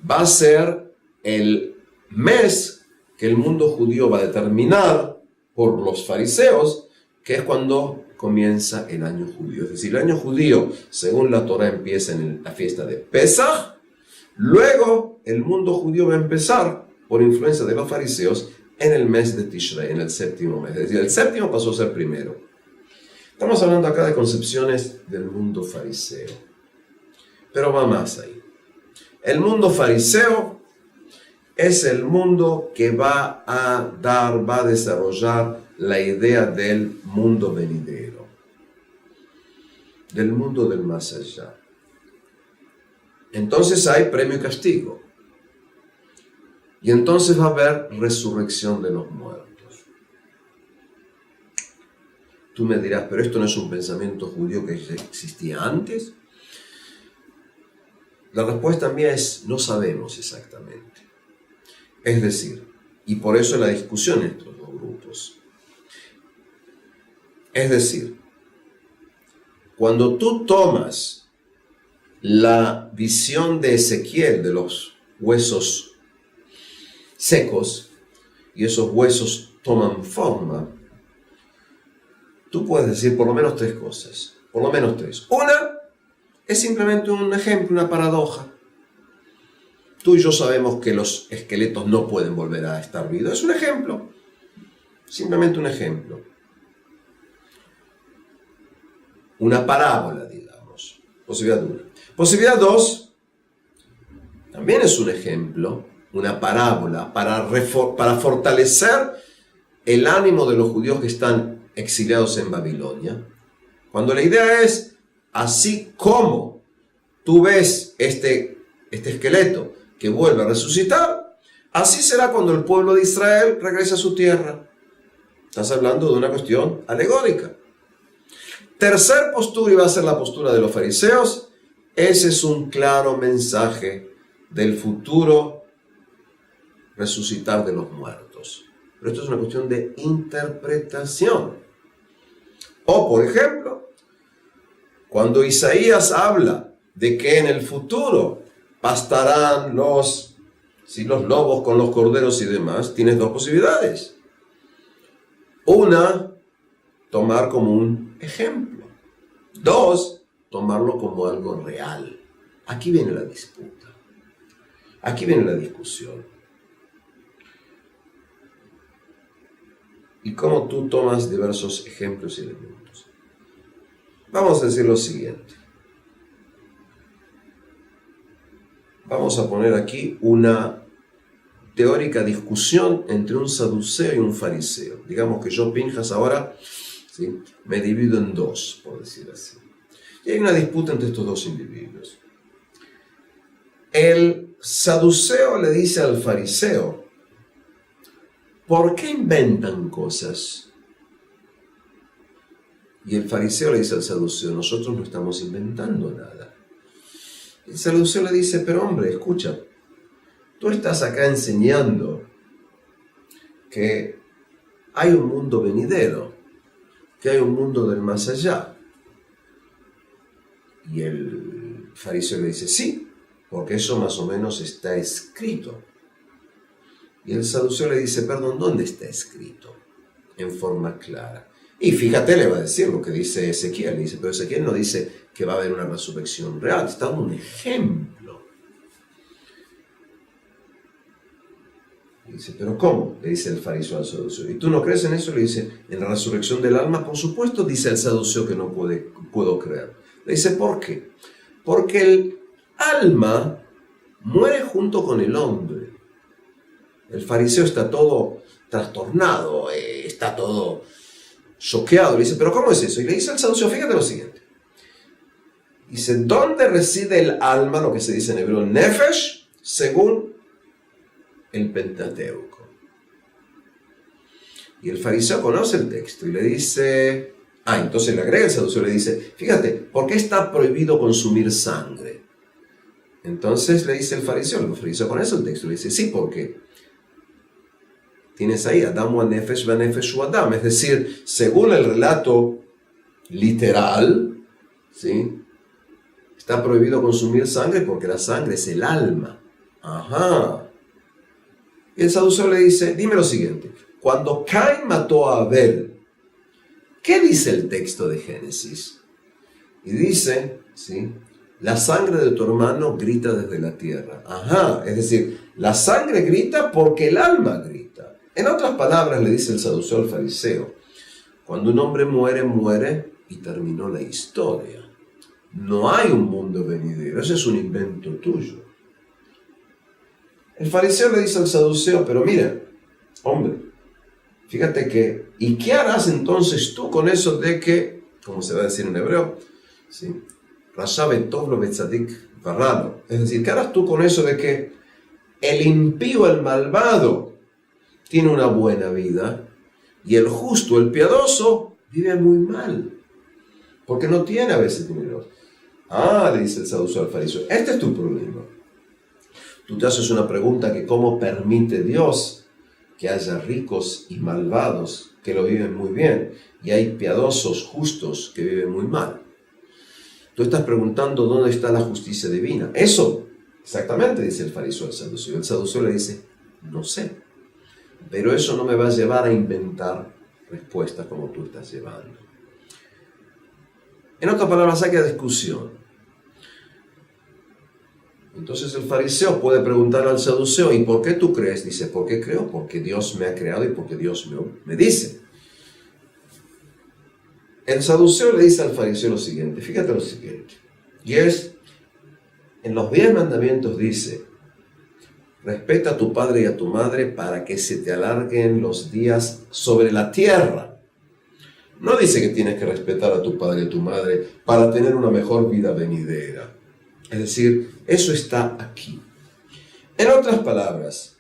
va a ser el mes que el mundo judío va a determinar por los fariseos, que es cuando comienza el año judío. Es decir, el año judío, según la Torá, empieza en la fiesta de Pesaj. Luego, el mundo judío va a empezar, por influencia de los fariseos, en el mes de Tishrei, en el séptimo mes. Es decir, el séptimo pasó a ser primero. Estamos hablando acá de concepciones del mundo fariseo. Pero va más ahí. El mundo fariseo es el mundo que va a desarrollar la idea del mundo venidero, del mundo del más allá. Entonces hay premio y castigo. Y entonces va a haber resurrección de los muertos. Tú me dirás, pero esto no es un pensamiento judío que existía antes. La respuesta mía es, no sabemos exactamente. Es decir, y por eso la discusión entre los dos grupos. Es decir, cuando tú tomas la visión de Ezequiel de los huesos secos, y esos huesos toman forma, tú puedes decir por lo menos tres cosas. Por lo menos tres. Una es simplemente un ejemplo, una paradoja. Tú y yo sabemos que los esqueletos no pueden volver a estar vivos. Es un ejemplo. Simplemente un ejemplo. Una parábola, digamos. Posibilidad 1. Posibilidad 2. También es un ejemplo, una parábola, para fortalecer el ánimo de los judíos que están exiliados en Babilonia. Cuando la idea es, así como tú ves este esqueleto que vuelve a resucitar, así será cuando el pueblo de Israel regrese a su tierra. Estás hablando de una cuestión alegórica. Tercer postura, y va a ser la postura de los fariseos, ese es un claro mensaje del futuro resucitar de los muertos. Pero esto es una cuestión de interpretación. O, por ejemplo, cuando Isaías habla de que en el futuro pastarán los lobos con los corderos y demás, tienes dos posibilidades. Una, tomar como un ejemplo. Dos, tomarlo como algo real. Aquí viene la disputa. Aquí viene la discusión. Y cómo tú tomas diversos ejemplos y elementos. Vamos a decir lo siguiente. Vamos a poner aquí una teórica discusión entre un saduceo y un fariseo. Digamos que yo, Pinjas, ahora, ¿sí?, me divido en dos, por decir así. Y hay una disputa entre estos dos individuos. El saduceo le dice al fariseo, ¿por qué inventan cosas? Y el fariseo le dice al saduceo, nosotros no estamos inventando nada. El saduceo le dice, pero hombre, escucha, tú estás acá enseñando que hay un mundo venidero, que hay un mundo del más allá. Y el fariseo le dice, sí, porque eso más o menos está escrito. Y el saduceo le dice, perdón, ¿dónde está escrito? En forma clara. Y fíjate, le va a decir lo que dice Ezequiel. Le dice, pero Ezequiel no dice que va a haber una resurrección real. Está dando un ejemplo. Le dice, ¿pero cómo? Le dice el fariseo al saduceo. ¿Y tú no crees en eso? Le dice, en la resurrección del alma, por supuesto, dice el saduceo que no puedo creer. Le dice, ¿por qué? Porque el alma muere junto con el hombre. El fariseo está todo trastornado, está todo choqueado. Le dice, ¿pero cómo es eso? Y le dice al saduceo, fíjate lo siguiente. Dice, ¿dónde reside el alma, lo que se dice en hebreo, nefesh, según el Pentateuco? Y el fariseo conoce el texto y le dice, Entonces le agrega el saduceo, le dice, fíjate, ¿por qué está prohibido consumir sangre? Entonces le dice el fariseo con eso el texto, le dice, sí, porque tienes ahí Adam wa nefesh va nefesh wa Adam, es decir, según el relato literal, ¿sí?, está prohibido consumir sangre porque la sangre es el alma. Y el saduceo le dice, dime lo siguiente, cuando Caín mató a Abel, ¿qué dice el texto de Génesis? Y dice, ¿sí?, la sangre de tu hermano grita desde la tierra. Es decir, la sangre grita porque el alma grita. En otras palabras, le dice el saduceo al fariseo, cuando un hombre muere, muere y terminó la historia. No hay un mundo venidero, ese es un invento tuyo. El fariseo le dice al saduceo, pero mira, hombre, fíjate que, ¿y qué harás entonces tú con eso de que, como se va a decir en hebreo, ¿sí?, Rasha betov lo betzadik barralo? Es decir, ¿qué harás tú con eso de que el impío, el malvado, tiene una buena vida y el justo, el piadoso, vive muy mal? Porque no tiene a veces dinero. Le dice el saduceo al fariseo, este es tu problema. Tú te haces una pregunta que cómo permite Dios que haya ricos y malvados que lo viven muy bien y hay piadosos, justos que viven muy mal. Tú estás preguntando dónde está la justicia divina. Eso, exactamente, dice el fariseo al saduceo. El saduceo le dice, no sé, pero eso no me va a llevar a inventar respuestas como tú estás llevando. En otras palabras, hay discusión. Entonces el fariseo puede preguntar al saduceo, ¿y por qué tú crees? Dice, ¿por qué creo? Porque Dios me ha creado y porque Dios me dice. El saduceo le dice al fariseo lo siguiente, fíjate lo siguiente, y es, en los 10 mandamientos dice, respeta a tu padre y a tu madre para que se te alarguen los días sobre la tierra. No dice que tienes que respetar a tu padre y a tu madre para tener una mejor vida venidera. Es decir, eso está aquí. En otras palabras,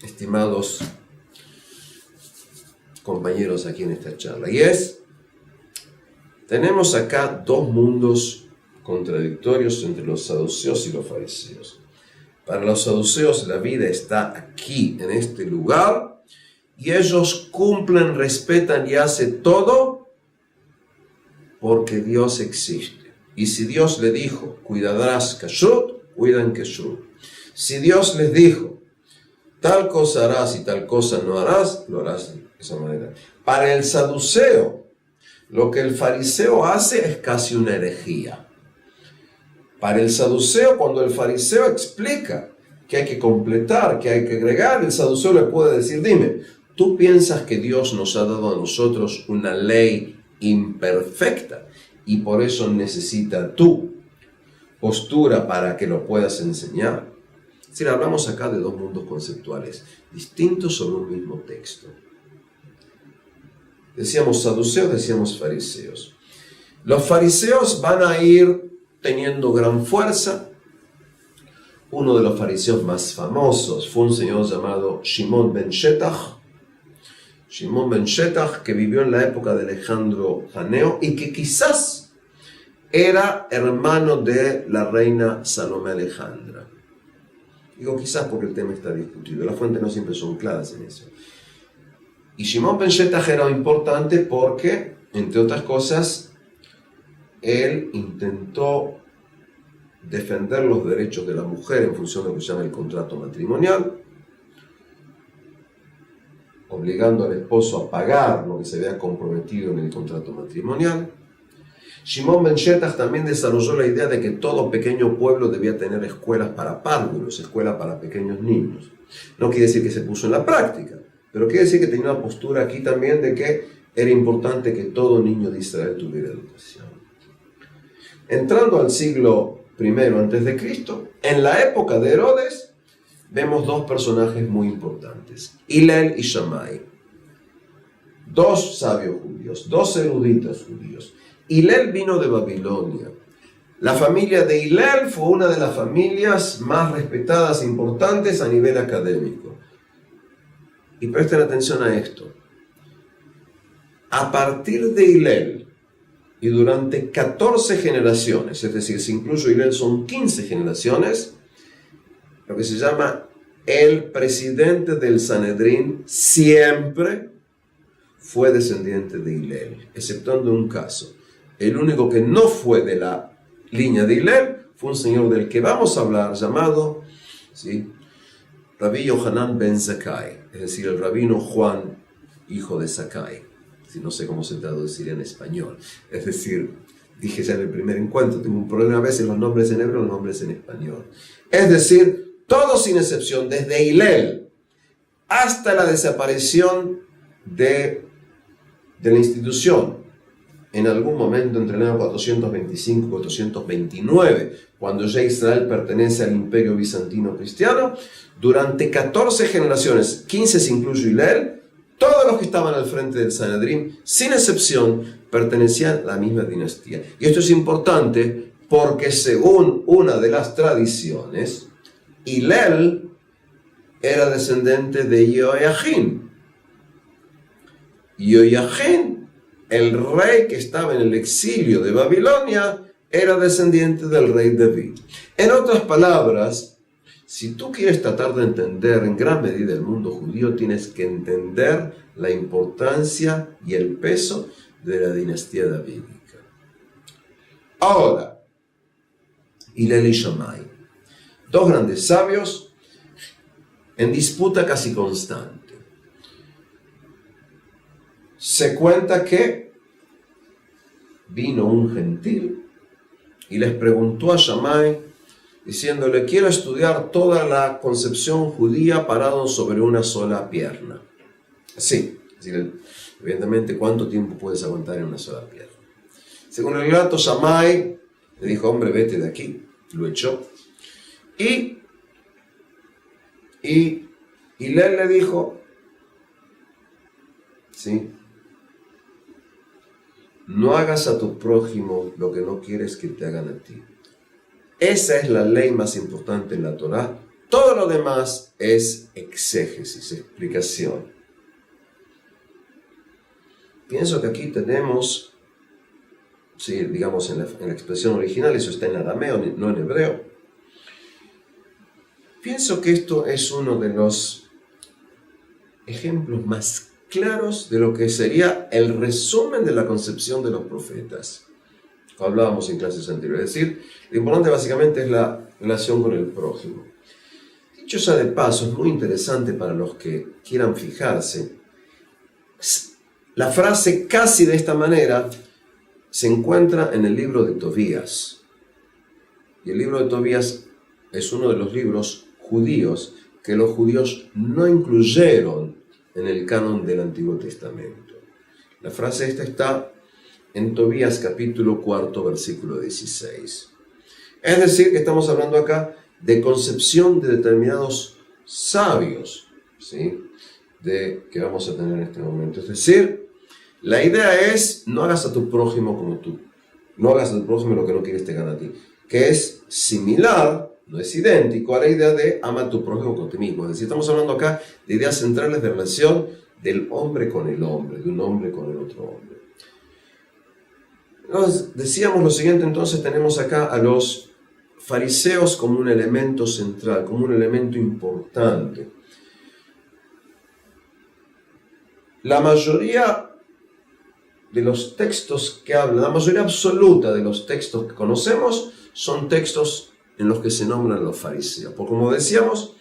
estimados compañeros aquí en esta charla, y es, tenemos acá dos mundos contradictorios entre los saduceos y los fariseos. Para los saduceos la vida está aquí, en este lugar, y ellos cumplen, respetan y hacen todo porque Dios existe. Y si Dios le dijo, cuidarás kashrut, cuidan kashrut. Si Dios les dijo, tal cosa harás y tal cosa no harás, lo harás de esa manera. Para el saduceo, lo que el fariseo hace es casi una herejía. Para el saduceo, cuando el fariseo explica que hay que completar, que hay que agregar, el saduceo le puede decir, dime, ¿tú piensas que Dios nos ha dado a nosotros una ley imperfecta y por eso necesita tu postura para que lo puedas enseñar? Es decir, hablamos acá de dos mundos conceptuales distintos sobre un mismo texto. Decíamos saduceos, decíamos fariseos. Los fariseos van a ir teniendo gran fuerza. Uno de los fariseos más famosos fue un señor llamado Shimon ben Shetach. Shimon ben Shetach, que vivió en la época de Alejandro Janeo y que quizás era hermano de la reina Salomé Alejandra. Digo quizás porque el tema está discutido. Las fuentes no siempre son claras en eso. Y Shimon ben Shetach era importante porque, entre otras cosas, él intentó defender los derechos de la mujer en función de lo que se llama el contrato matrimonial, obligando al esposo a pagar lo que se había comprometido en el contrato matrimonial. Shimon ben Shetach también desarrolló la idea de que todo pequeño pueblo debía tener escuelas para párvulos, escuelas para pequeños niños. No quiere decir que se puso en la práctica, pero quiere decir que tenía una postura aquí también de que era importante que todo niño de Israel tuviera educación. Entrando al siglo I a.C., en la época de Herodes, vemos dos personajes muy importantes, Hillel y Shammai. Dos sabios judíos, dos eruditos judíos. Hillel vino de Babilonia. La familia de Hillel fue una de las familias más respetadas e importantes a nivel académico. Y presten atención a esto. a partir de Hillel y durante 14 generaciones, es decir, si incluyo Hillel son 15 generaciones, lo que se llama el presidente del Sanedrín siempre fue descendiente de Hillel, exceptuando un caso. El único que no fue de la línea de Hillel fue un señor del que vamos a hablar, llamado, ¿sí?, Rabbi Yohanan ben Zakkai, es decir, el rabino Juan, hijo de Zakkai. Si no sé cómo se traduciría en español. Es decir, dije ya en el primer encuentro, tengo un problema a veces los nombres en hebreo, los nombres en español. Es decir, todos sin excepción, desde Hillel hasta la desaparición de la institución, en algún momento entre el año 425 y 429, cuando ya Israel pertenece al imperio bizantino cristiano, durante 14 generaciones, 15 se incluye Hillel, todos los que estaban al frente del Sanedrín, sin excepción, pertenecían a la misma dinastía. Y esto es importante porque según una de las tradiciones, Hillel era descendente de Yoiachin. Yoiachin, el rey que estaba en el exilio de Babilonia, era descendiente del rey David. En otras palabras, si tú quieres tratar de entender en gran medida el mundo judío, tienes que entender la importancia y el peso de la dinastía davídica. Ahora, Hillel y Shammai, dos grandes sabios en disputa casi constante. Se cuenta que vino un gentil y les preguntó a Shammai, diciéndole: quiero estudiar toda la concepción judía parado sobre una sola pierna. Sí, es decir, evidentemente, ¿cuánto tiempo puedes aguantar en una sola pierna? Según el relato, Shammai le dijo: hombre, vete de aquí. Lo echó. Y Hillel le dijo, ¿sí?, no hagas a tu prójimo lo que no quieres que te hagan a ti. Esa es la ley más importante en la Torá. Todo lo demás es exégesis, explicación. Pienso que aquí tenemos, sí, digamos en la expresión original, eso está en arameo, no en hebreo. Pienso que esto es uno de los ejemplos más claros de lo que sería el resumen de la concepción de los profetas. Hablábamos en clases anteriores. Es decir, lo importante básicamente es la relación con el prójimo. Dicho sea de paso, es muy interesante para los que quieran fijarse. La frase casi de esta manera se encuentra en el libro de Tobías. Y el libro de Tobías es uno de los libros judíos que los judíos no incluyeron en el canon del Antiguo Testamento. La frase esta está en Tobías capítulo 4, versículo 16. Es decir, que estamos hablando acá de concepción de determinados sabios, ¿sí?, que vamos a tener en este momento. Es decir, la idea es: no hagas a tu prójimo como tú. No hagas a tu prójimo lo que no quieres te gana a ti. Que es similar, no es idéntico a la idea de ama a tu prójimo con ti mismo. Es decir, estamos hablando acá de ideas centrales de relación del hombre con el hombre, de un hombre con el otro hombre. Nos decíamos lo siguiente, entonces tenemos acá a los fariseos como un elemento central, como un elemento importante. La mayoría de los textos que hablan, la mayoría absoluta de los textos que conocemos, son textos en los que se nombran los fariseos. Porque como decíamos,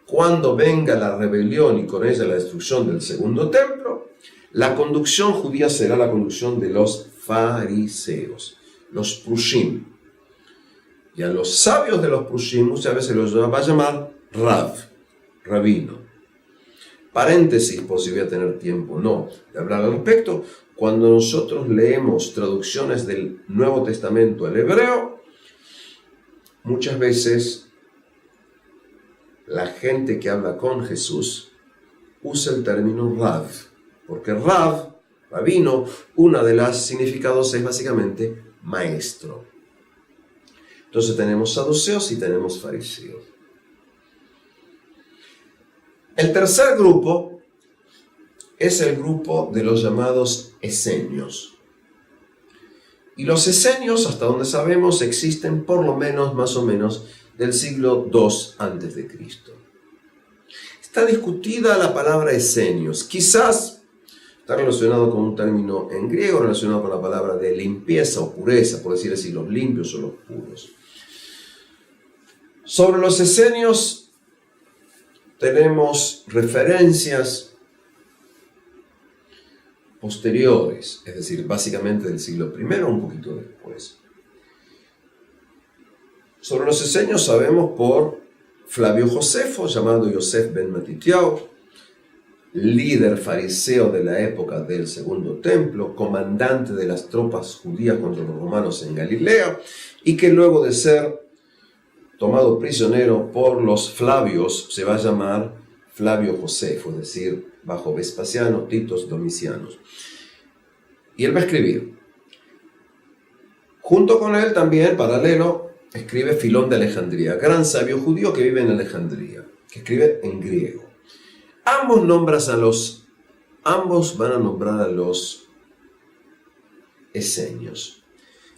cuando venga la rebelión y con ella la destrucción del segundo templo, la conducción judía será la conducción de los fariseos, los prushim. Y a los sabios de los prushim muchas veces los va a llamar Rav, rabino. Paréntesis, por si voy a tener tiempo no de hablar al respecto. Cuando nosotros leemos traducciones del Nuevo Testamento al hebreo, muchas veces la gente que habla con Jesús usa el término Rav, porque Rav, rabino, una de las significados es básicamente maestro. Entonces tenemos saduceos y tenemos fariseos. El tercer grupo es el grupo de los llamados esenios. Y los esenios, hasta donde sabemos, existen por lo menos, más o menos, del siglo II a.C. Está discutida la palabra esenios. Quizás está relacionado con un término en griego relacionado con la palabra de limpieza o pureza, por decir así, los limpios o los puros. Sobre los esenios tenemos referencias posteriores, es decir, básicamente del siglo I o un poquito después. Sobre los esenios sabemos por Flavio Josefo, llamado Yosef ben Matitiao, líder fariseo de la época del Segundo Templo, comandante de las tropas judías contra los romanos en Galilea, y que luego de ser tomado prisionero por los Flavios se va a llamar Flavio Josefo, es decir, bajo Vespasiano, Titos, Domicianos. Y él va a escribir. Junto con él también, paralelo, escribe Filón de Alejandría, gran sabio judío que vive en Alejandría, que escribe en griego. Ambos van a nombrar a los esenios.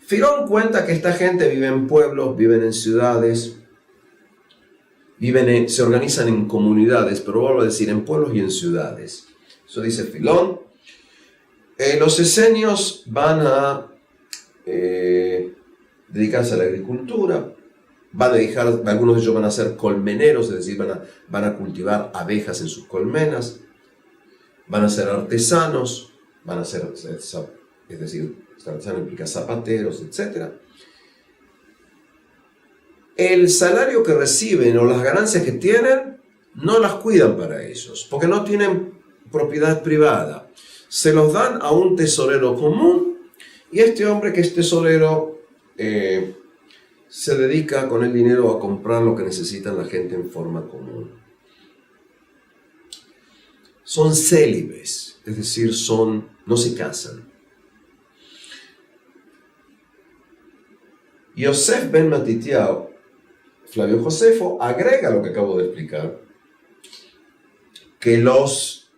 Filón cuenta que esta gente vive en pueblos, viven en ciudades, se organizan en comunidades, pero vuelvo a decir, en pueblos y en ciudades. Eso dice Filón. Los esenios van a dedicarse a la agricultura, algunos de ellos van a ser colmeneros, es decir, van a cultivar abejas en sus colmenas, van a ser artesanos, es decir, artesano implica zapateros, etc. El salario que reciben o las ganancias que tienen no las cuidan para ellos, porque no tienen propiedad privada. Se los dan a un tesorero común y este hombre que es tesorero se dedica con el dinero a comprar lo que necesitan la gente en forma común. Son célibes, es decir, no se casan. Yosef ben Matitiao, Flavio Josefo, agrega lo que acabo de explicar, que los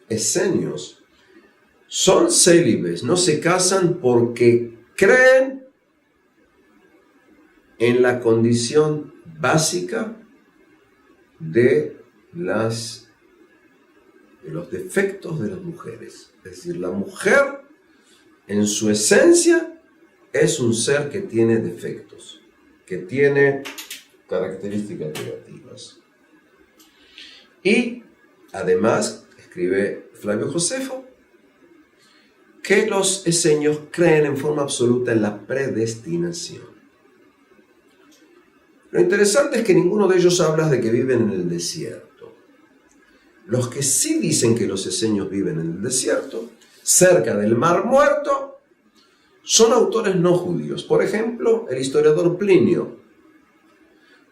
esenios son célibes, no se casan porque creen en la condición básica de los defectos de las mujeres. Es decir, la mujer en su esencia es un ser que tiene defectos, que tiene características negativas. Y además, escribe Flavio Josefo, que los esenios creen en forma absoluta en la predestinación. Lo interesante es que ninguno de ellos habla de que viven en el desierto. Los que sí dicen que los esenios viven en el desierto, cerca del Mar Muerto, son autores no judíos. Por ejemplo, el historiador Plinio.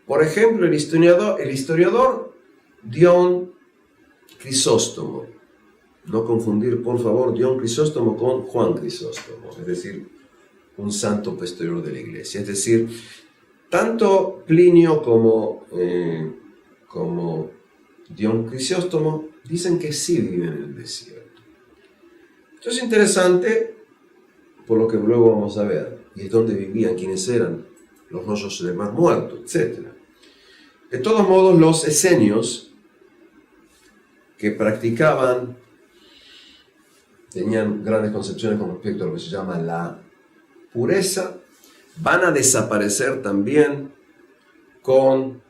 Por ejemplo, el historiador Dion Crisóstomo. No confundir, por favor, Dion Crisóstomo con Juan Crisóstomo, es decir, un santo posterior de la iglesia. Es decir, tanto Plinio como Dion Crisóstomo dicen que sí viven en el desierto. Esto es interesante por lo que luego vamos a ver, y es donde vivían, quiénes eran, los rollos del Mar Muerto, etc. De todos modos, los esenios que tenían grandes concepciones con respecto a lo que se llama la pureza, van a desaparecer también con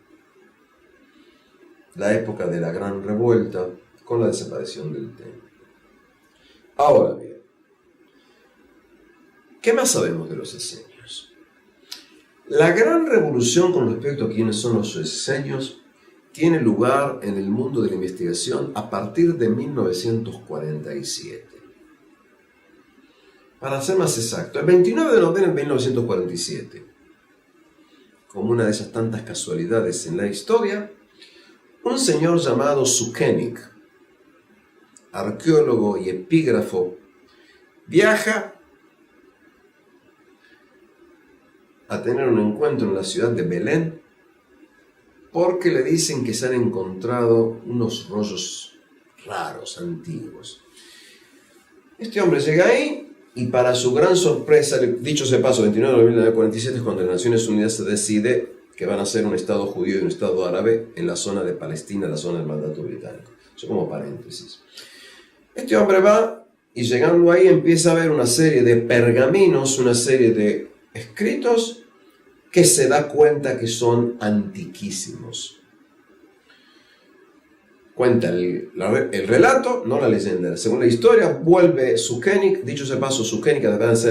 la época de la Gran Revuelta, con la desaparición del templo. Ahora bien, ¿qué más sabemos de los esenios? La gran revolución con respecto a quiénes son los esenios tiene lugar en el mundo de la investigación a partir de 1947. Para ser más exacto, el 29 de noviembre de 1947, como una de esas tantas casualidades en la historia, un señor llamado Sukenik, arqueólogo y epígrafo, viaja a tener un encuentro en la ciudad de Belén porque le dicen que se han encontrado unos rollos raros, antiguos. Este hombre llega ahí y para su gran sorpresa, dicho sea paso, 29 de abril de 1947 es cuando las Naciones Unidas se decide que van a ser un Estado judío y un Estado árabe en la zona de Palestina, la zona del mandato británico. Eso como paréntesis. Este hombre va y llegando ahí empieza a ver una serie de pergaminos, una serie de escritos que se da cuenta que son antiquísimos. Cuenta el relato, no la leyenda. Según la historia, vuelve Sukenik, dicho sea paso, Sukenik, además de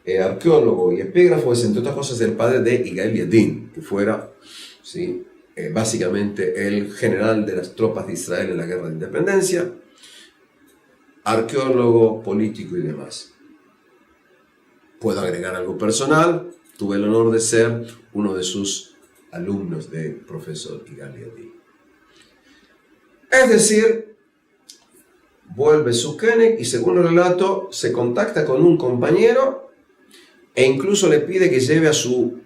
ser arqueólogo y epígrafo, es entre otras cosas el padre de Yigael Yadin, que fuera básicamente el general de las tropas de Israel en la guerra de independencia, arqueólogo, político y demás. Puedo agregar algo personal, tuve el honor de ser uno de sus alumnos del profesor Yigael Yadin. Es decir, vuelve Sukenik y según el relato se contacta con un compañero e incluso le pide que lleve a su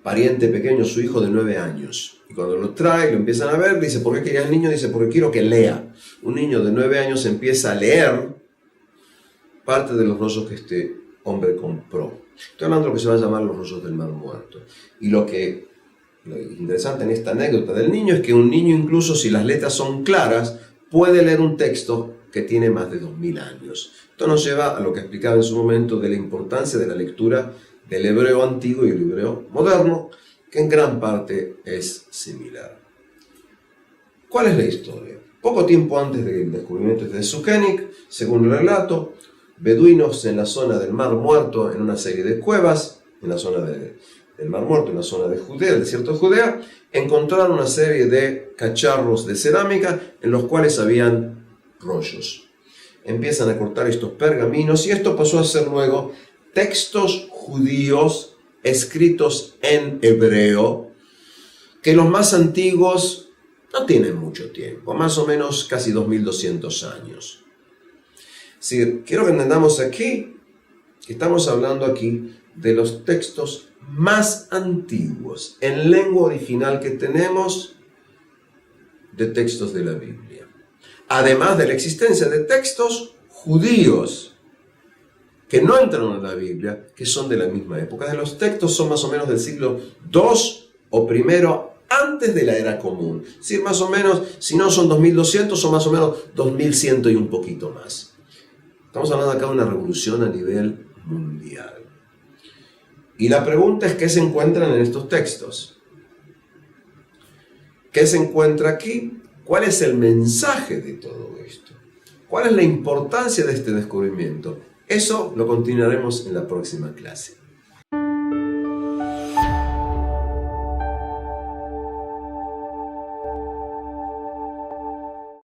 pariente pequeño, su hijo de 9 años. Y cuando lo trae, lo empiezan a ver, dice, ¿por qué quería el niño? Dice, porque quiero que lea. Un niño de 9 años empieza a leer parte de los rollos que este hombre compró. Estoy hablando de lo que se va a llamar los rollos del Mar Muerto. Y lo interesante en esta anécdota del niño es que un niño, incluso si las letras son claras, puede leer un texto que tiene más de 2000 años. Esto nos lleva a lo que explicaba en su momento de la importancia de la lectura del hebreo antiguo y el hebreo moderno, que en gran parte es similar. ¿Cuál es la historia? Poco tiempo antes del descubrimiento de Sukenik, según el relato, beduinos en la zona del Mar Muerto, en una serie de cuevas, en la zona del Mar Muerto, en la zona de Judea, el desierto de Judea, encontraron una serie de cacharros de cerámica en los cuales habían rollos. Empiezan a cortar estos pergaminos y esto pasó a ser luego textos judíos escritos en hebreo, que los más antiguos no tienen mucho tiempo, más o menos casi 2200 años. Es decir, quiero que entendamos aquí que estamos hablando aquí de los textos más antiguos en lengua original que tenemos de textos de la Biblia. Además de la existencia de textos judíos que no entraron en la Biblia, que son de la misma época. Los textos son más o menos del siglo II o primero antes de la era común. Es decir, más o menos, si no son 2200, son más o menos 2100 y un poquito más. Estamos hablando acá de una revolución a nivel mundial. Y la pregunta es, ¿qué se encuentran en estos textos? ¿Qué se encuentra aquí? ¿Cuál es el mensaje de todo esto? ¿Cuál es la importancia de este descubrimiento? Eso lo continuaremos en la próxima clase.